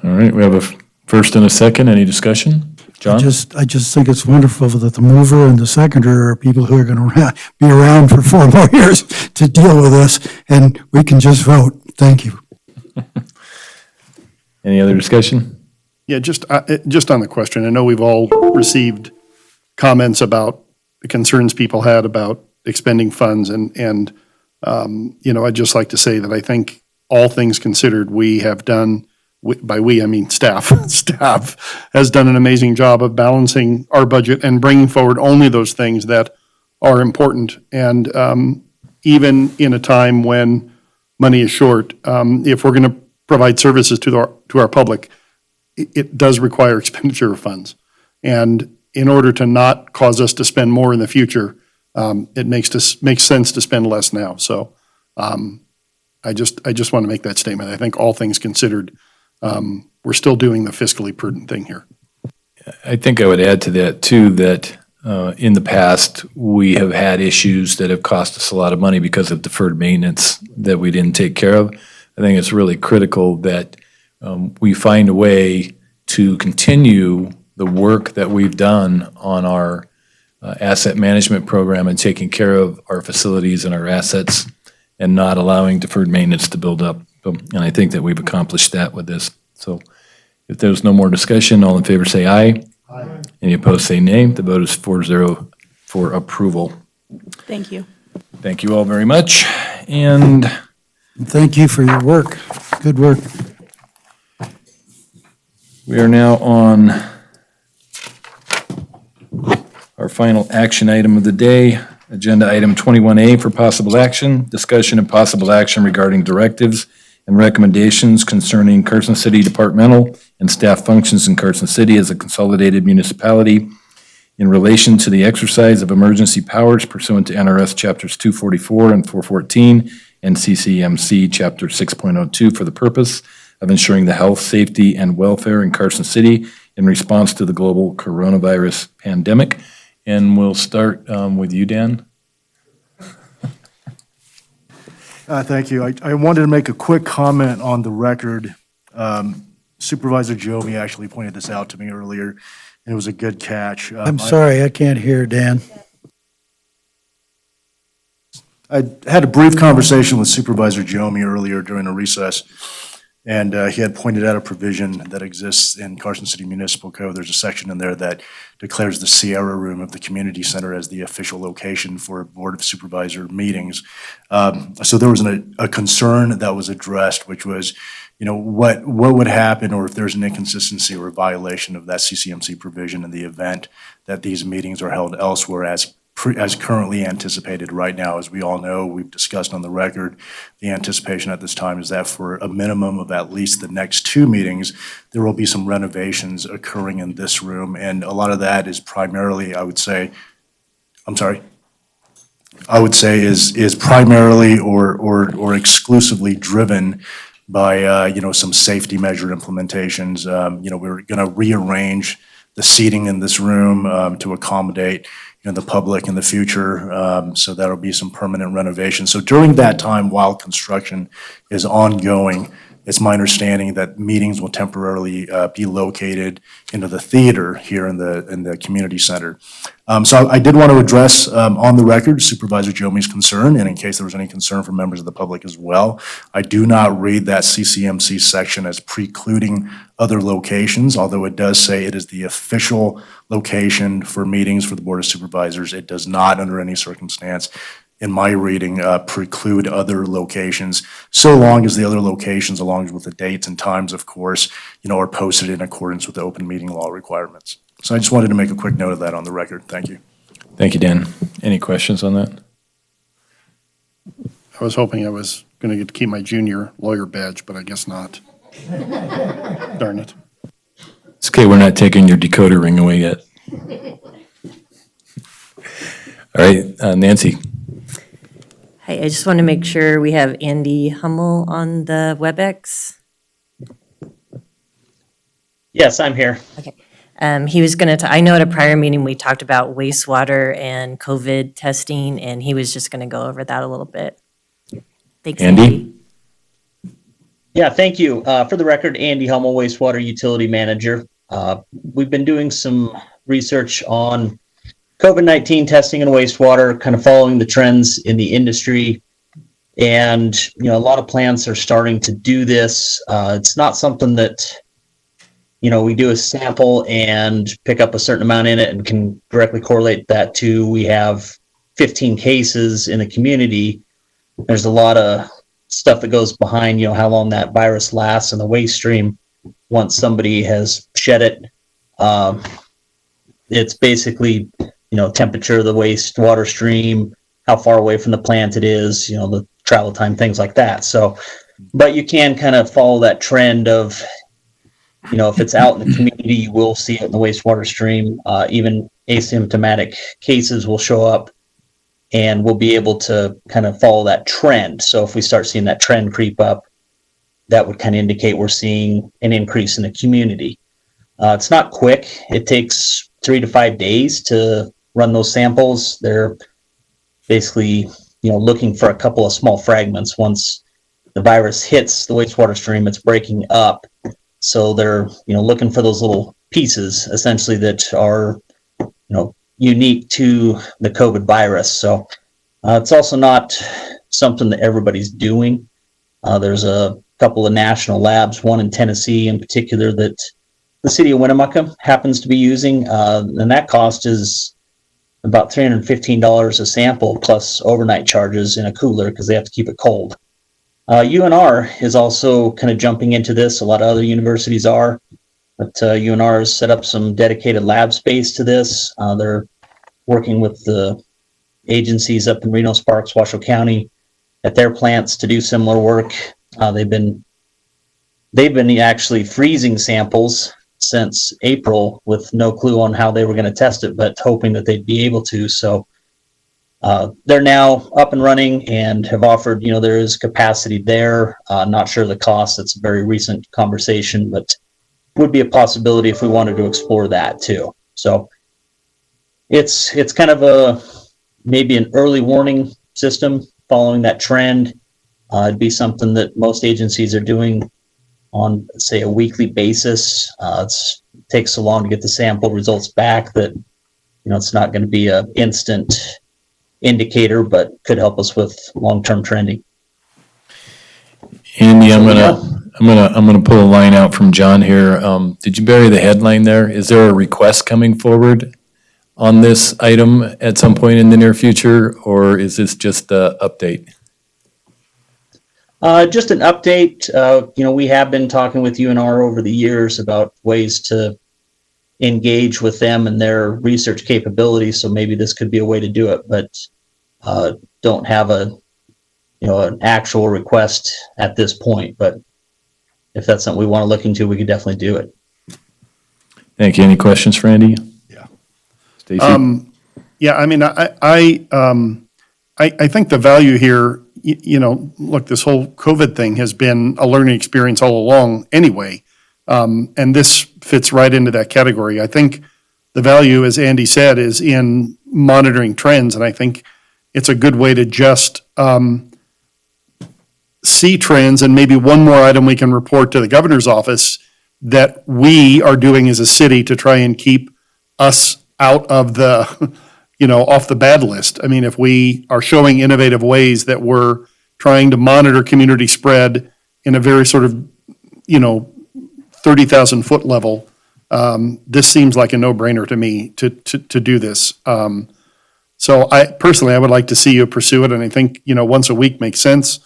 All right, we have a first and a second. Any discussion? John? I just think it's wonderful that the mover and the seconder are people who are going to be around for 4 more years to deal with this, and we can just vote. Thank you. Any other discussion? Yeah, just on the question, I know we've all received comments about the concerns people had about expending funds, and I'd just like to say that I think all things considered, we have done, by we, I mean staff has done an amazing job of balancing our budget and bringing forward only those things that are important. And even in a time when money is short, if we're going to provide services to our public, it does require expenditure of funds. And in order to not cause us to spend more in the future, it makes sense to spend less now. So I just want to make that statement. I think all things considered, we're still doing the fiscally prudent thing here. I think I would add to that too, that in the past, we have had issues that have cost us a lot of money because of deferred maintenance that we didn't take care of. I think it's really critical that we find a way to continue the work that we've done on our asset management program and taking care of our facilities and our assets and not allowing deferred maintenance to build up. And I think that we've accomplished that with this. So if there's no more discussion, all in favor say aye. Aye. Any opposed say nay. The vote is 4-0 for approval. Thank you. Thank you all very much. And Thank you for your work. Good work. we are now on our final action item of the day, agenda item 21A for possible action, discussion and possible action regarding directives and recommendations concerning Carson City departmental and staff functions in Carson City as a consolidated municipality in relation to the exercise of emergency powers pursuant to NRS Chapters 244 and 414 and CCMC Chapter 6.02 for the purpose of ensuring the health, safety, and welfare in Carson City in response to the global coronavirus pandemic. And we'll start with you, Dan. Thank you. I wanted to make a quick comment on the record. Supervisor Joby actually pointed this out to me earlier, and it was a good catch. I'm sorry, I can't hear, Dan. I had a brief conversation with Supervisor Jomy earlier during a recess, and he had pointed out a provision that exists in Carson City Municipal Code. There's a section in there that declares the Sierra Room of the Community Center as the official location for Board of Supervisor meetings. So there was a concern that was addressed, which was, what would happen, or if there's an inconsistency or a violation of that CCMC provision in the event that these meetings are held elsewhere as currently anticipated right now. As we all know, we've discussed on the record, the anticipation at this time is that for a minimum of at least the next 2 meetings, there will be some renovations occurring in this room. And a lot of that is primarily, I would say is primarily or exclusively driven by, some safety measure implementations. We're going to rearrange the seating in this room to accommodate the public in the future. So that'll be some permanent renovation. So during that time, while construction is ongoing, it's my understanding that meetings will temporarily be located into the theater here in the community center. So I did want to address on the record Supervisor Jomy's concern, and in case there was any concern from members of the public as well, I do not read that CCMC section as precluding other locations, although it does say it is the official location for meetings for the Board of Supervisors. It does not, under any circumstance, in my reading, preclude other locations, so long as the other locations, along with the dates and times, of course, are posted in accordance with the open meeting law requirements. So I just wanted to make a quick note of that on the record. Thank you. Thank you, Dan. Any questions on that? I was hoping I was going to get to keep my junior lawyer badge, but I guess not. Darn it. It's okay, we're not taking your decoder ring away yet. All right, Nancy. Hi, I just want to make sure we have Andy Hummel on the WebEx. Yes, I'm here. Okay. He was going to, I know at a prior meeting, we talked about wastewater and COVID testing, and he was just going to go over that a little bit. Thanks, Andy. Yeah, thank you. For the record, Andy Hummel, wastewater utility manager. We've been doing some research on COVID-19 testing and wastewater, kind of following the trends in the industry. And, a lot of plants are starting to do this. It's not something that, we do a sample and pick up a certain amount in it and can directly correlate that to, we have 15 cases in the community. There's a lot of stuff that goes behind, how long that virus lasts in the waste stream once somebody has shed it. It's basically, temperature of the wastewater stream, how far away from the plant it is, the travel time, things like that. So, but you can kind of follow that trend of, if it's out in the community, you will see it in the wastewater stream. Even asymptomatic cases will show up, and we'll be able to kind of follow that trend. So if we start seeing that trend creep up, that would kind of indicate we're seeing an increase in the community. It's not quick. It takes 3 to 5 days to run those samples. They're basically, looking for a couple of small fragments. Once the virus hits the wastewater stream, it's breaking up. So they're, looking for those little pieces essentially that are, unique to the COVID virus. So it's also not something that everybody's doing. There's a couple of national labs, one in Tennessee in particular, that the city of Winnemucca happens to be using, and that cost is about $315 a sample plus overnight charges in a cooler because they have to keep it cold. UNR is also kind of jumping into this. A lot of other universities are, but UNR has set up some dedicated lab space to this. They're working with the agencies up in Reno, Sparks, Washoe County at their plants to do similar work. They've been actually freezing samples since April with no clue on how they were going to test it, but hoping that they'd be able to. So they're now up and running and have offered, there is capacity there. Not sure the cost. It's a very recent conversation, but would be a possibility if we wanted to explore that too. So it's kind of maybe an early warning system following that trend. It'd be something that most agencies are doing on, say, a weekly basis. It takes so long to get the sample results back that, it's not going to be an instant indicator, but could help us with long-term trending. Andy, I'm gonna pull a line out from John here. Did you bury the headline there? Is there a request coming forward on this item at some point in the near future, or is this just an update? Just an update. We have been talking with UNR over the years about ways to engage with them and their research capabilities. So maybe this could be a way to do it, but don't have an actual request at this point. But if that's something we want to look into, we could definitely do it. Thank you. Any questions for Andy? Yeah. Stacy? Yeah, I mean, I think the value here, look, this whole COVID thing has been a learning experience all along anyway. And this fits right into that category. I think the value, as Andy said, is in monitoring trends. And I think it's a good way to just see trends, and maybe one more item we can report to the governor's office that we are doing as a city to try and keep us out of the, off the bad list. I mean, if we are showing innovative ways that we're trying to monitor community spread in a very sort of, 30,000 foot level, this seems like a no-brainer to me to do this. So I would like to see you pursue it, and I think, once a week makes sense.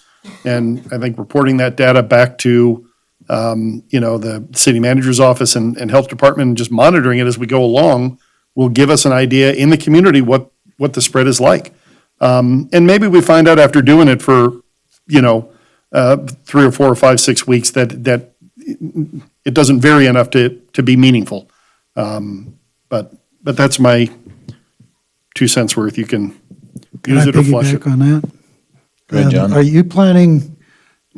And I think reporting that data back to, the city manager's office and health department, and just monitoring it as we go along will give us an idea in the community what the spread is like. And maybe we find out after doing it for, 3 or 4 or 5, 6 weeks that it doesn't vary enough to be meaningful. But that's my 2 cents worth. You can use it or flush it. Can I piggyback on that? Go ahead, John. Are you planning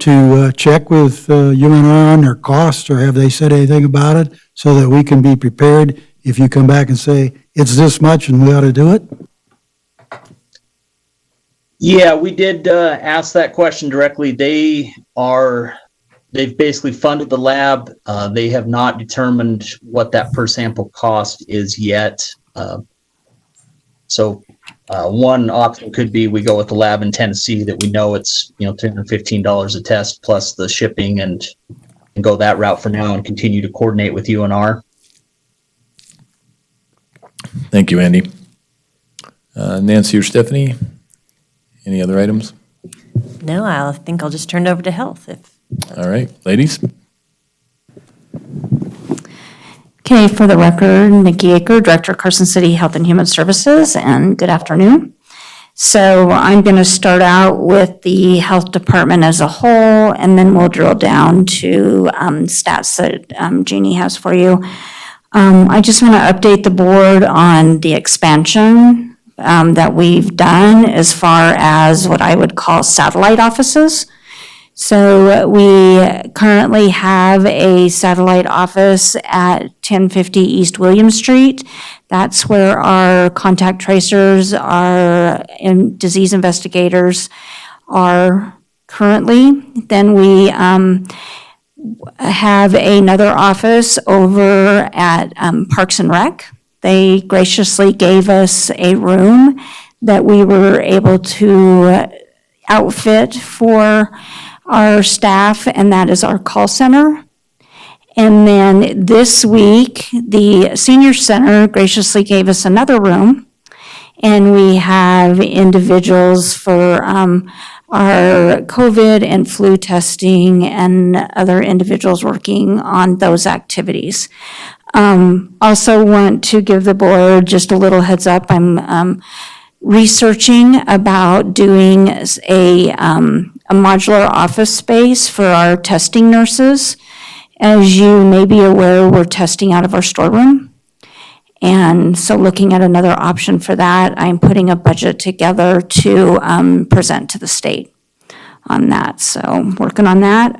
to check with UNR on their costs, or have they said anything about it so that we can be prepared if you come back and say, it's this much and we ought to do it? Yeah, we did ask that question directly. They've basically funded the lab. They have not determined what that per sample cost is yet. So one option could be we go with the lab in Tennessee that we know it's $315 a test plus the shipping, and go that route for now and continue to coordinate with UNR. Thank you, Andy. Nancy or Stephanie, any other items? No, I think I'll just turn it over to health. All right, ladies. Okay, for the record, Nikki Aker, Director, Carson City Health and Human Services, and good afternoon. So I'm going to start out with the health department as a whole, and then we'll drill down to stats that Jeannie has for you. I just want to update the board on the expansion that we've done as far as what I would call satellite offices. So we currently have a satellite office at 1050 East William Street. That's where our contact tracers, our disease investigators are currently. Then we have another office over at Parks and Rec. They graciously gave us a room that we were able to outfit for our staff, and that is our call center. And then this week, the senior center graciously gave us another room, and we have individuals for our COVID and flu testing and other individuals working on those activities. Also want to give the board just a little heads up. I'm researching about doing a modular office space for our testing nurses. As you may be aware, we're testing out of our storeroom. And so looking at another option for that, I'm putting a budget together to present to the state on that. So working on that.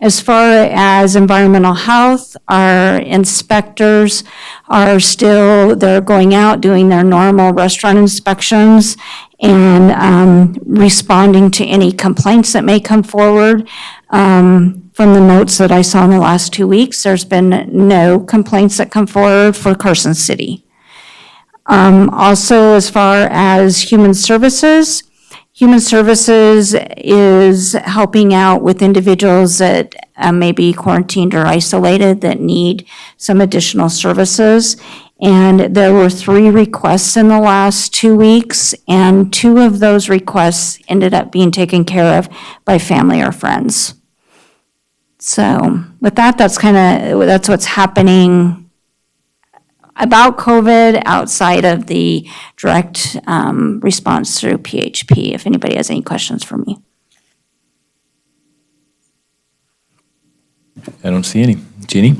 As far as environmental health, our inspectors are still, they're going out, doing their normal restaurant inspections and responding to any complaints that may come forward. From the notes that I saw in the last 2 weeks, there's been no complaints that come forward for Carson City. Also, as far as Human Services is helping out with individuals that may be quarantined or isolated that need some additional services. And there were 3 requests in the last 2 weeks, and 2 of those requests ended up being taken care of by family or friends. So with that, that's what's happening about COVID outside of the direct response through PHP, if anybody has any questions for me. I don't see any. Jeannie?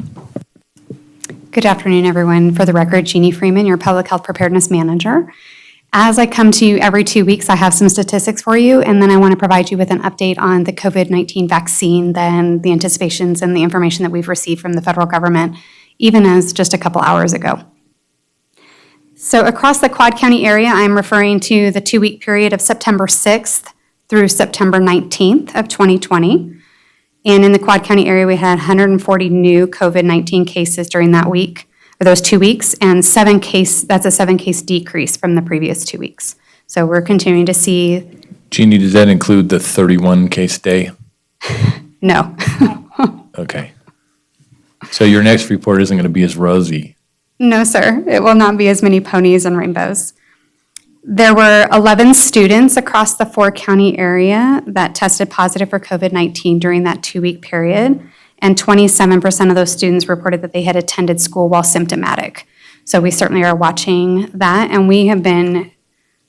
Good afternoon, everyone. For the record, Jeannie Freeman, your Public Health Preparedness Manager. As I come to you every 2 weeks, I have some statistics for you, and then I want to provide you with an update on the COVID-19 vaccine, then the anticipations and the information that we've received from the federal government, even as just a couple hours ago. So across the Quad County area, I'm referring to the 2-week period of September 6th through September 19th of 2020. And in the Quad County area, we had 140 new COVID-19 cases during that week, or those 2 weeks, and that's a 7-case decrease from the previous 2 weeks. So we're continuing to see. Jeannie, does that include the 31 case day? No. Okay. So your next report isn't going to be as rosy. No, sir. It will not be as many ponies and rainbows. There were 11 students across the 4-county area that tested positive for COVID-19 during that 2-week period, and 27% of those students reported that they had attended school while symptomatic. So we certainly are watching that, and we have been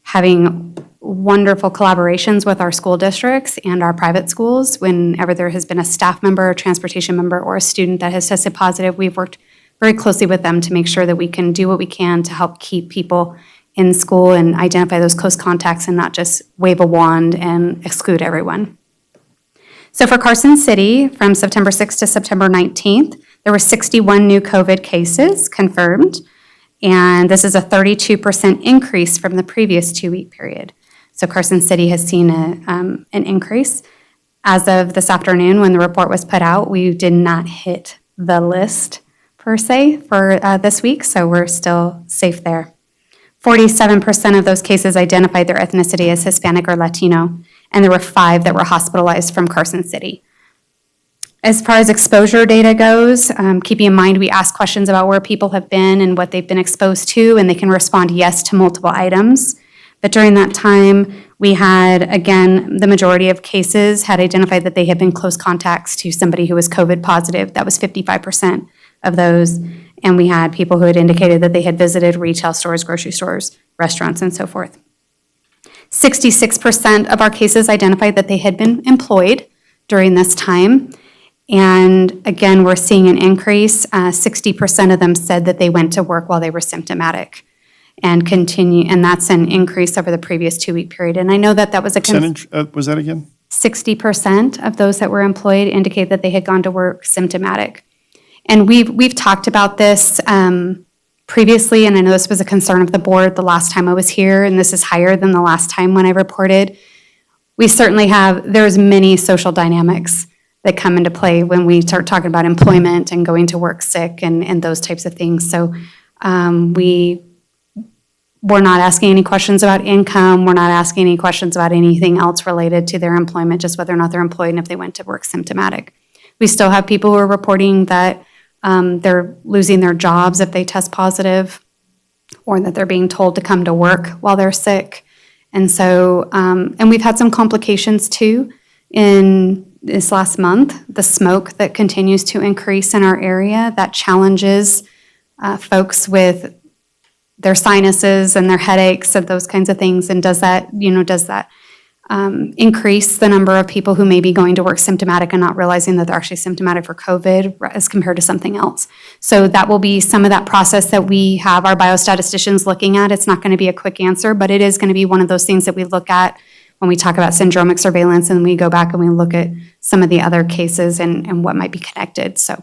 having wonderful collaborations with our school districts and our private schools. Whenever there has been a staff member, a transportation member, or a student that has tested positive, we've worked very closely with them to make sure that we can do what we can to help keep people in school and identify those close contacts and not just wave a wand and exclude everyone. So for Carson City, from September 6th to September 19th, there were 61 new COVID cases confirmed, and this is a 32% increase from the previous 2-week period. So Carson City has seen an increase. As of this afternoon, when the report was put out, we did not hit the list per se for this week, so we're still safe there. 47% of those cases identified their ethnicity as Hispanic or Latino, and there were 5 that were hospitalized from Carson City. As far as exposure data goes, keeping in mind we ask questions about where people have been and what they've been exposed to, and they can respond yes to multiple items. But during that time, we had, again, the majority of cases had identified that they had been close contacts to somebody who was COVID positive. That was 55% of those. And we had people who had indicated that they had visited retail stores, grocery stores, restaurants, and so forth. 66% of our cases identified that they had been employed during this time. And again, we're seeing an increase. 60% of them said that they went to work while they were symptomatic and continue, and that's an increase over the previous 2-week period. And I know that that was a percentage, was that again? 60% of those that were employed indicate that they had gone to work symptomatic. And we've talked about this previously, and I know this was a concern of the board the last time I was here, and this is higher than the last time when I reported. We certainly have, there's many social dynamics that come into play when we start talking about employment and going to work sick and those types of things. So we're not asking any questions about income. We're not asking any questions about anything else related to their employment, just whether or not they're employed and if they went to work symptomatic. We still have people who are reporting that they're losing their jobs if they test positive, or that they're being told to come to work while they're sick. And so, and we've had some complications too in this last month. The smoke that continues to increase in our area, that challenges folks with their sinuses and their headaches and those kinds of things. And does that increase the number of people who may be going to work symptomatic and not realizing that they're actually symptomatic for COVID as compared to something else? So that will be some of that process that we have our biostatisticians looking at. It's not going to be a quick answer, but it is going to be one of those things that we look at when we talk about syndromic surveillance, and we go back and we look at some of the other cases and what might be connected. So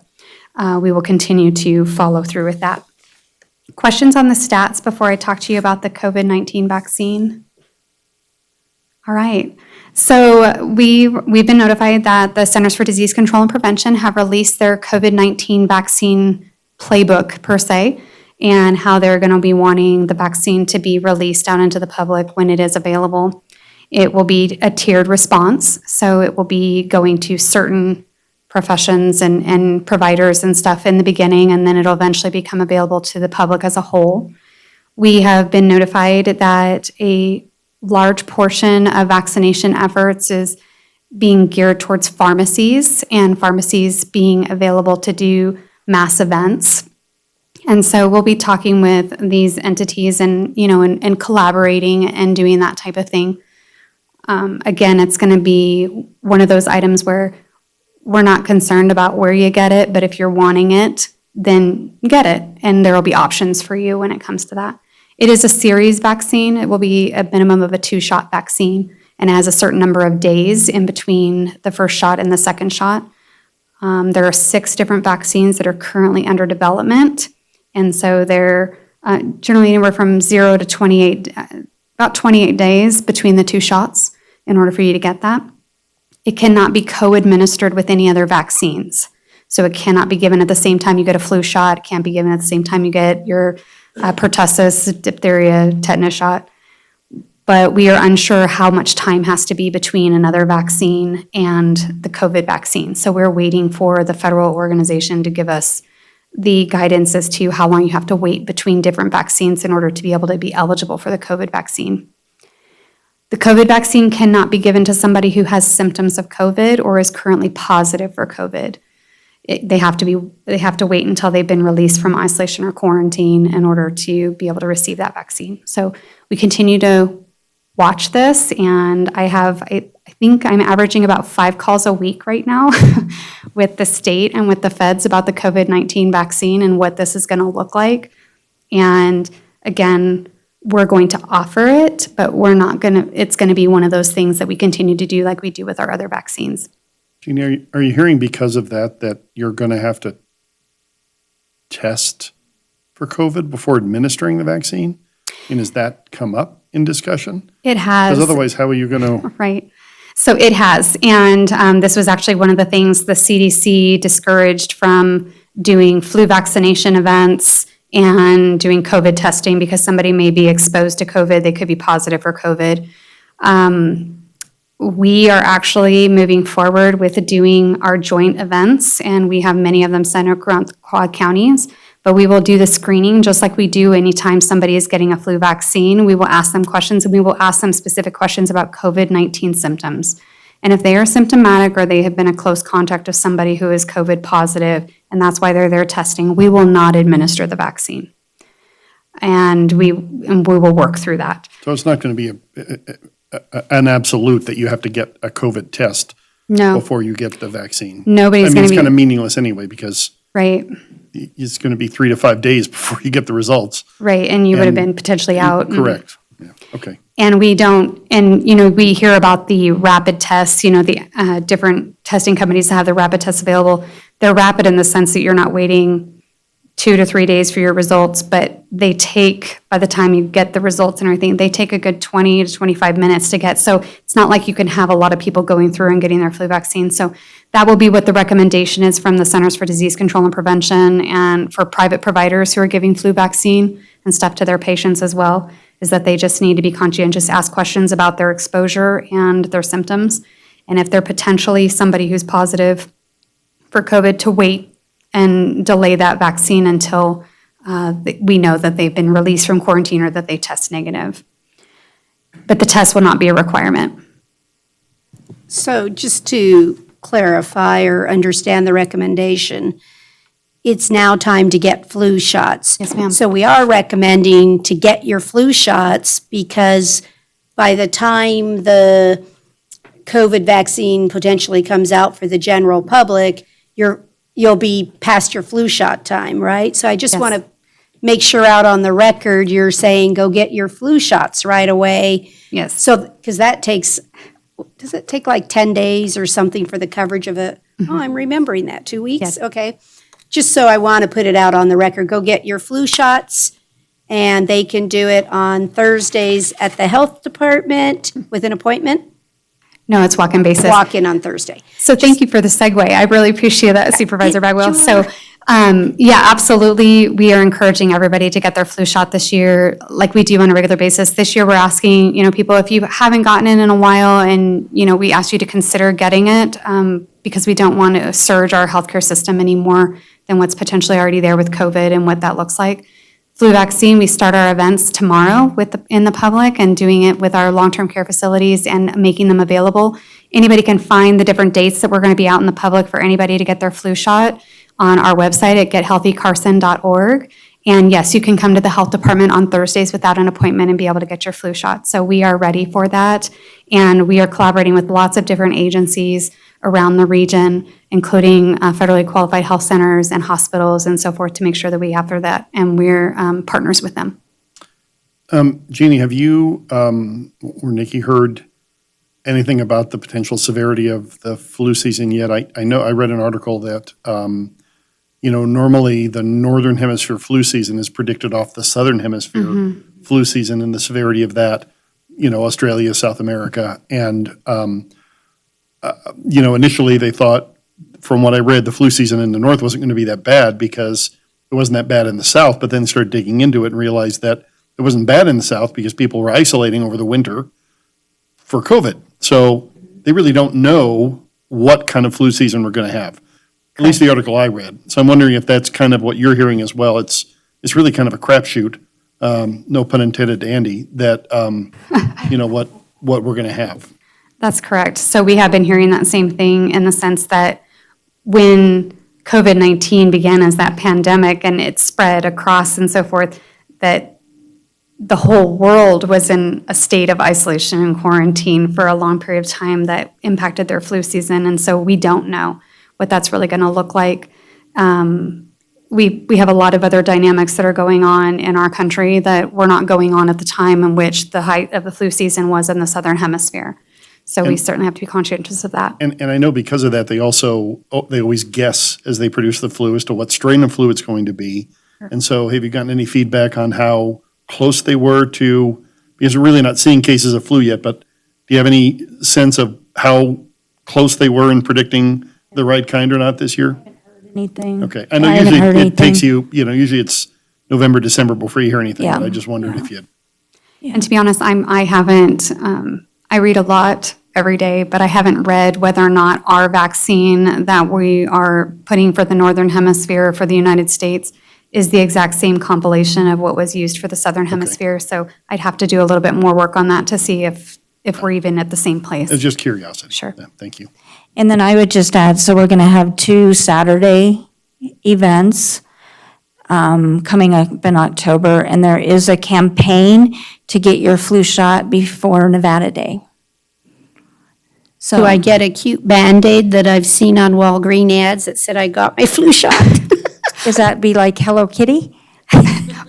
we will continue to follow through with that. Questions on the stats before I talk to you about the COVID-19 vaccine? All right. So we've been notified that the Centers for Disease Control and Prevention have released their COVID-19 vaccine playbook, per se, and how they're going to be wanting the vaccine to be released out into the public when it is available. It will be a tiered response, so it will be going to certain professions and providers and stuff in the beginning, and then it'll eventually become available to the public as a whole. We have been notified that a large portion of vaccination efforts is being geared towards pharmacies, and pharmacies being available to do mass events. And so we'll be talking with these entities and collaborating and doing that type of thing. Again, it's going to be one of those items where we're not concerned about where you get it, but if you're wanting it, then get it, and there will be options for you when it comes to that. It is a series vaccine. It will be a minimum of a 2-shot vaccine, and it has a certain number of days in between the first shot and the second shot. There are 6 different vaccines that are currently under development, and so they're generally anywhere from 0 to 28, about 28 days between the 2 shots in order for you to get that. It cannot be co-administered with any other vaccines. So it cannot be given at the same time you get a flu shot. It can't be given at the same time you get your pertussis, diphtheria, tetanus shot. But we are unsure how much time has to be between another vaccine and the COVID vaccine. So we're waiting for the federal organization to give us the guidance as to how long you have to wait between different vaccines in order to be able to be eligible for the COVID vaccine. The COVID vaccine cannot be given to somebody who has symptoms of COVID or is currently positive for COVID. They have to wait until they've been released from isolation or quarantine in order to be able to receive that vaccine. So we continue to watch this, and I think I'm averaging about 5 calls a week right now with the state and with the feds about the COVID-19 vaccine and what this is going to look like. And again, we're going to offer it, but it's going to be one of those things that we continue to do like we do with our other vaccines. Jeannie, are you hearing because of that you're going to have to test for COVID before administering the vaccine? And has that come up in discussion? It has. Because otherwise, how are you going to? Right. So it has. And this was actually one of the things the CDC discouraged from doing flu vaccination events and doing COVID testing because somebody may be exposed to COVID. They could be positive for COVID. We are actually moving forward with doing our joint events, and we have many of them centered around the Quad counties. But we will do the screening just like we do anytime somebody is getting a flu vaccine. We will ask them questions, and we will ask them specific questions about COVID-19 symptoms. And if they are symptomatic or they have been a close contact of somebody who is COVID positive, and that's why they're there testing, we will not administer the vaccine. And we will work through that. So it's not going to be an absolute that you have to get a COVID test before you get the vaccine. Nobody's going to be. It's kind of meaningless anyway because right. It's going to be 3 to 5 days before you get the results. Right, and you would have been potentially out. Correct. Yeah. Okay. And we don't, and we hear about the rapid tests, the different testing companies that have the rapid tests available. They're rapid in the sense that you're not waiting 2 to 3 days for your results, but they take, by the time you get the results and everything, they take a good 20 to 25 minutes to get. So it's not like you can have a lot of people going through and getting their flu vaccine. So that will be what the recommendation is from the Centers for Disease Control and Prevention and for private providers who are giving flu vaccine and stuff to their patients as well, is that they just need to be conscientious, ask questions about their exposure and their symptoms. And if they're potentially somebody who's positive for COVID, to wait and delay that vaccine until we know that they've been released from quarantine or that they test negative. But the test will not be a requirement. So just to clarify or understand the recommendation, it's now time to get flu shots. Yes, ma'am. So we are recommending to get your flu shots because by the time the COVID vaccine potentially comes out for the general public, you'll be past your flu shot time, right? So I just Yes. want to make sure out on the record, you're saying go get your flu shots right away. Yes. So, because that takes, does it take like 10 days or something for the coverage of a, oh, I'm remembering that, 2 weeks? Yes. Okay. Just so I want to put it out on the record, go get your flu shots, and they can do it on Thursdays at the health department with an appointment. No, it's walk-in basis. Walk in on Thursday. So thank you for the segue. I really appreciate that, Supervisor Bagwell. Sure. So, yeah, absolutely. We are encouraging everybody to get their flu shot this year, like we do on a regular basis. This year, we're asking, people, if you haven't gotten it in a while, and, we ask you to consider getting it, because we don't want to surge our healthcare system any more than what's potentially already there with COVID and what that looks like. Flu vaccine, we start our events tomorrow in the public and doing it with our long-term care facilities and making them available. Anybody can find the different dates that we're going to be out in the public for anybody to get their flu shot on our website at gethealthycarson.org. And yes, you can come to the health department on Thursdays without an appointment and be able to get your flu shot. So we are ready for that. And we are collaborating with lots of different agencies around the region, including federally qualified health centers and hospitals and so forth, to make sure that we offer that. And we're partners with them. Jeannie, have you or Nikki heard anything about the potential severity of the flu season yet? I know I read an article that normally the northern hemisphere flu season is predicted off the southern hemisphere flu season and the severity of that. Australia, South America, and initially they thought, from what I read, the flu season in the north wasn't going to be that bad because it wasn't that bad in the south, but then started digging into it and realized that it wasn't bad in the south because people were isolating over the winter for COVID. So they really don't know what kind of flu season we're going to have, at least the article I read. So I'm wondering if that's kind of what you're hearing as well. It's really kind of a crapshoot, no pun intended to Andy, that, what we're going to have. That's correct. So we have been hearing that same thing in the sense that when COVID-19 began as that pandemic and it spread across and so forth, that the whole world was in a state of isolation and quarantine for a long period of time that impacted their flu season. And so we don't know what that's really going to look like. We have a lot of other dynamics that are going on in our country that were not going on at the time in which the height of the flu season was in the southern hemisphere. So we certainly have to be conscientious of that. And I know because of that, they always guess as they produce the flu as to what strain of flu it's going to be. And so have you gotten any feedback on how close they were to, because we're really not seeing cases of flu yet, but do you have any sense of how close they were in predicting the right kind or not this year? Anything. Okay. I know haven't usually heard it takes anything. usually it's November, December before you hear anything. Yeah. But I just wondered if you had. And to be honest, I read a lot every day, but I haven't read whether or not our vaccine that we are putting for the Northern Hemisphere for the United States is the exact same compilation of what was used for the Southern Hemisphere. So I'd have to do a little bit more work on that to see if we're even at the same place. It's just curiosity. Sure. Yeah, thank you. And then I would just add, so we're going to have 2 Saturday events coming up in October, and there is a campaign to get your flu shot before Nevada Day. So Do I get a cute Band-Aid that I've seen on Walgreens ads that said I got my flu shot? does that be like Hello Kitty?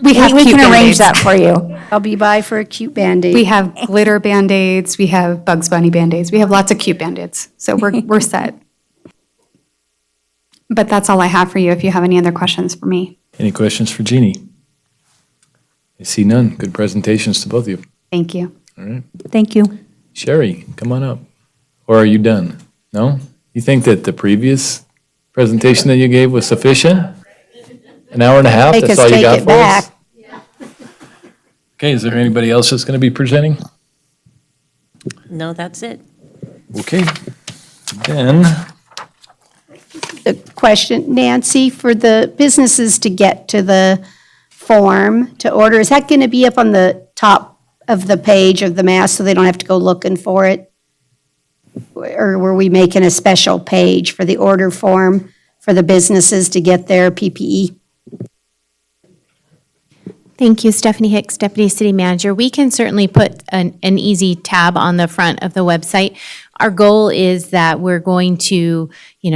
We have We cute can arrange Band-Aids. that for you. I'll be by for a cute Band-Aid. We have glitter Band-Aids, we have Bugs Bunny Band-Aids, we have lots of cute Band-Aids, so we're set. But that's all I have for you if you have any other questions for me. Any questions for Jeannie? I see none. Good presentations to both of you. Thank you. All right. Thank you. Sherry, come on up. Or are you done? No? You think that the previous presentation that you gave was sufficient? An hour and a half? Make That's us all you take got it for us? back. Okay, is there anybody else that's going to be presenting? No, that's it. Okay. Then, The question, Nancy, for the businesses to get to the form to order, is that going to be up on the top of the page of the mass so they don't have to go looking for it? Or were we making a special page for the order form for the businesses to get their PPE? Thank you, Stephanie Hicks, Deputy City Manager. We can certainly put an easy tab on the front of the website. Our goal is that we're going to,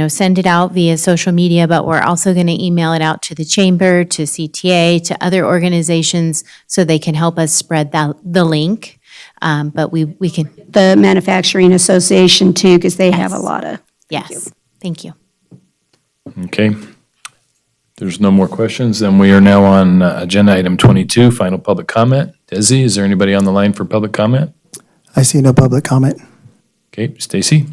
send it out via social media, but we're also going to email it out to the chamber, to CTA, to other organizations, so they can help us spread the link. But we can. The Manufacturing Association too, because they have a lot of. Yes, thank you. okay. There's no more questions, then we are now on agenda item 22, final public comment. Desi, is there anybody on the line for public comment? I see no public comment. Okay, Stacy?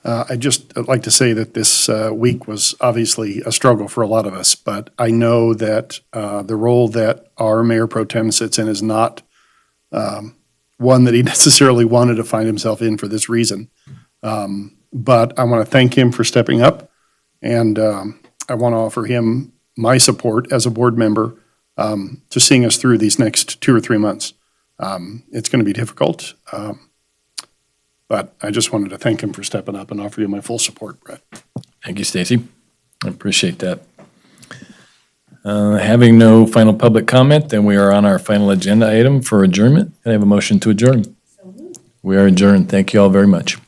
I'd like to say that this week was obviously a struggle for a lot of us, but I know that the role that our Mayor Pro Tem sits in is not one that he necessarily wanted to find himself in for this reason. But I want to thank him for stepping up, and I want to offer him my support as a board member to seeing us through these next 2 or 3 months. It's going to be difficult, but I just wanted to thank him for stepping up and offer you my full support, Brett. Thank you, Stacy. I appreciate that. Having no final public comment, then we are on our final agenda item for adjournment. Can I have a motion to adjourn? We are adjourned. Thank you all very much.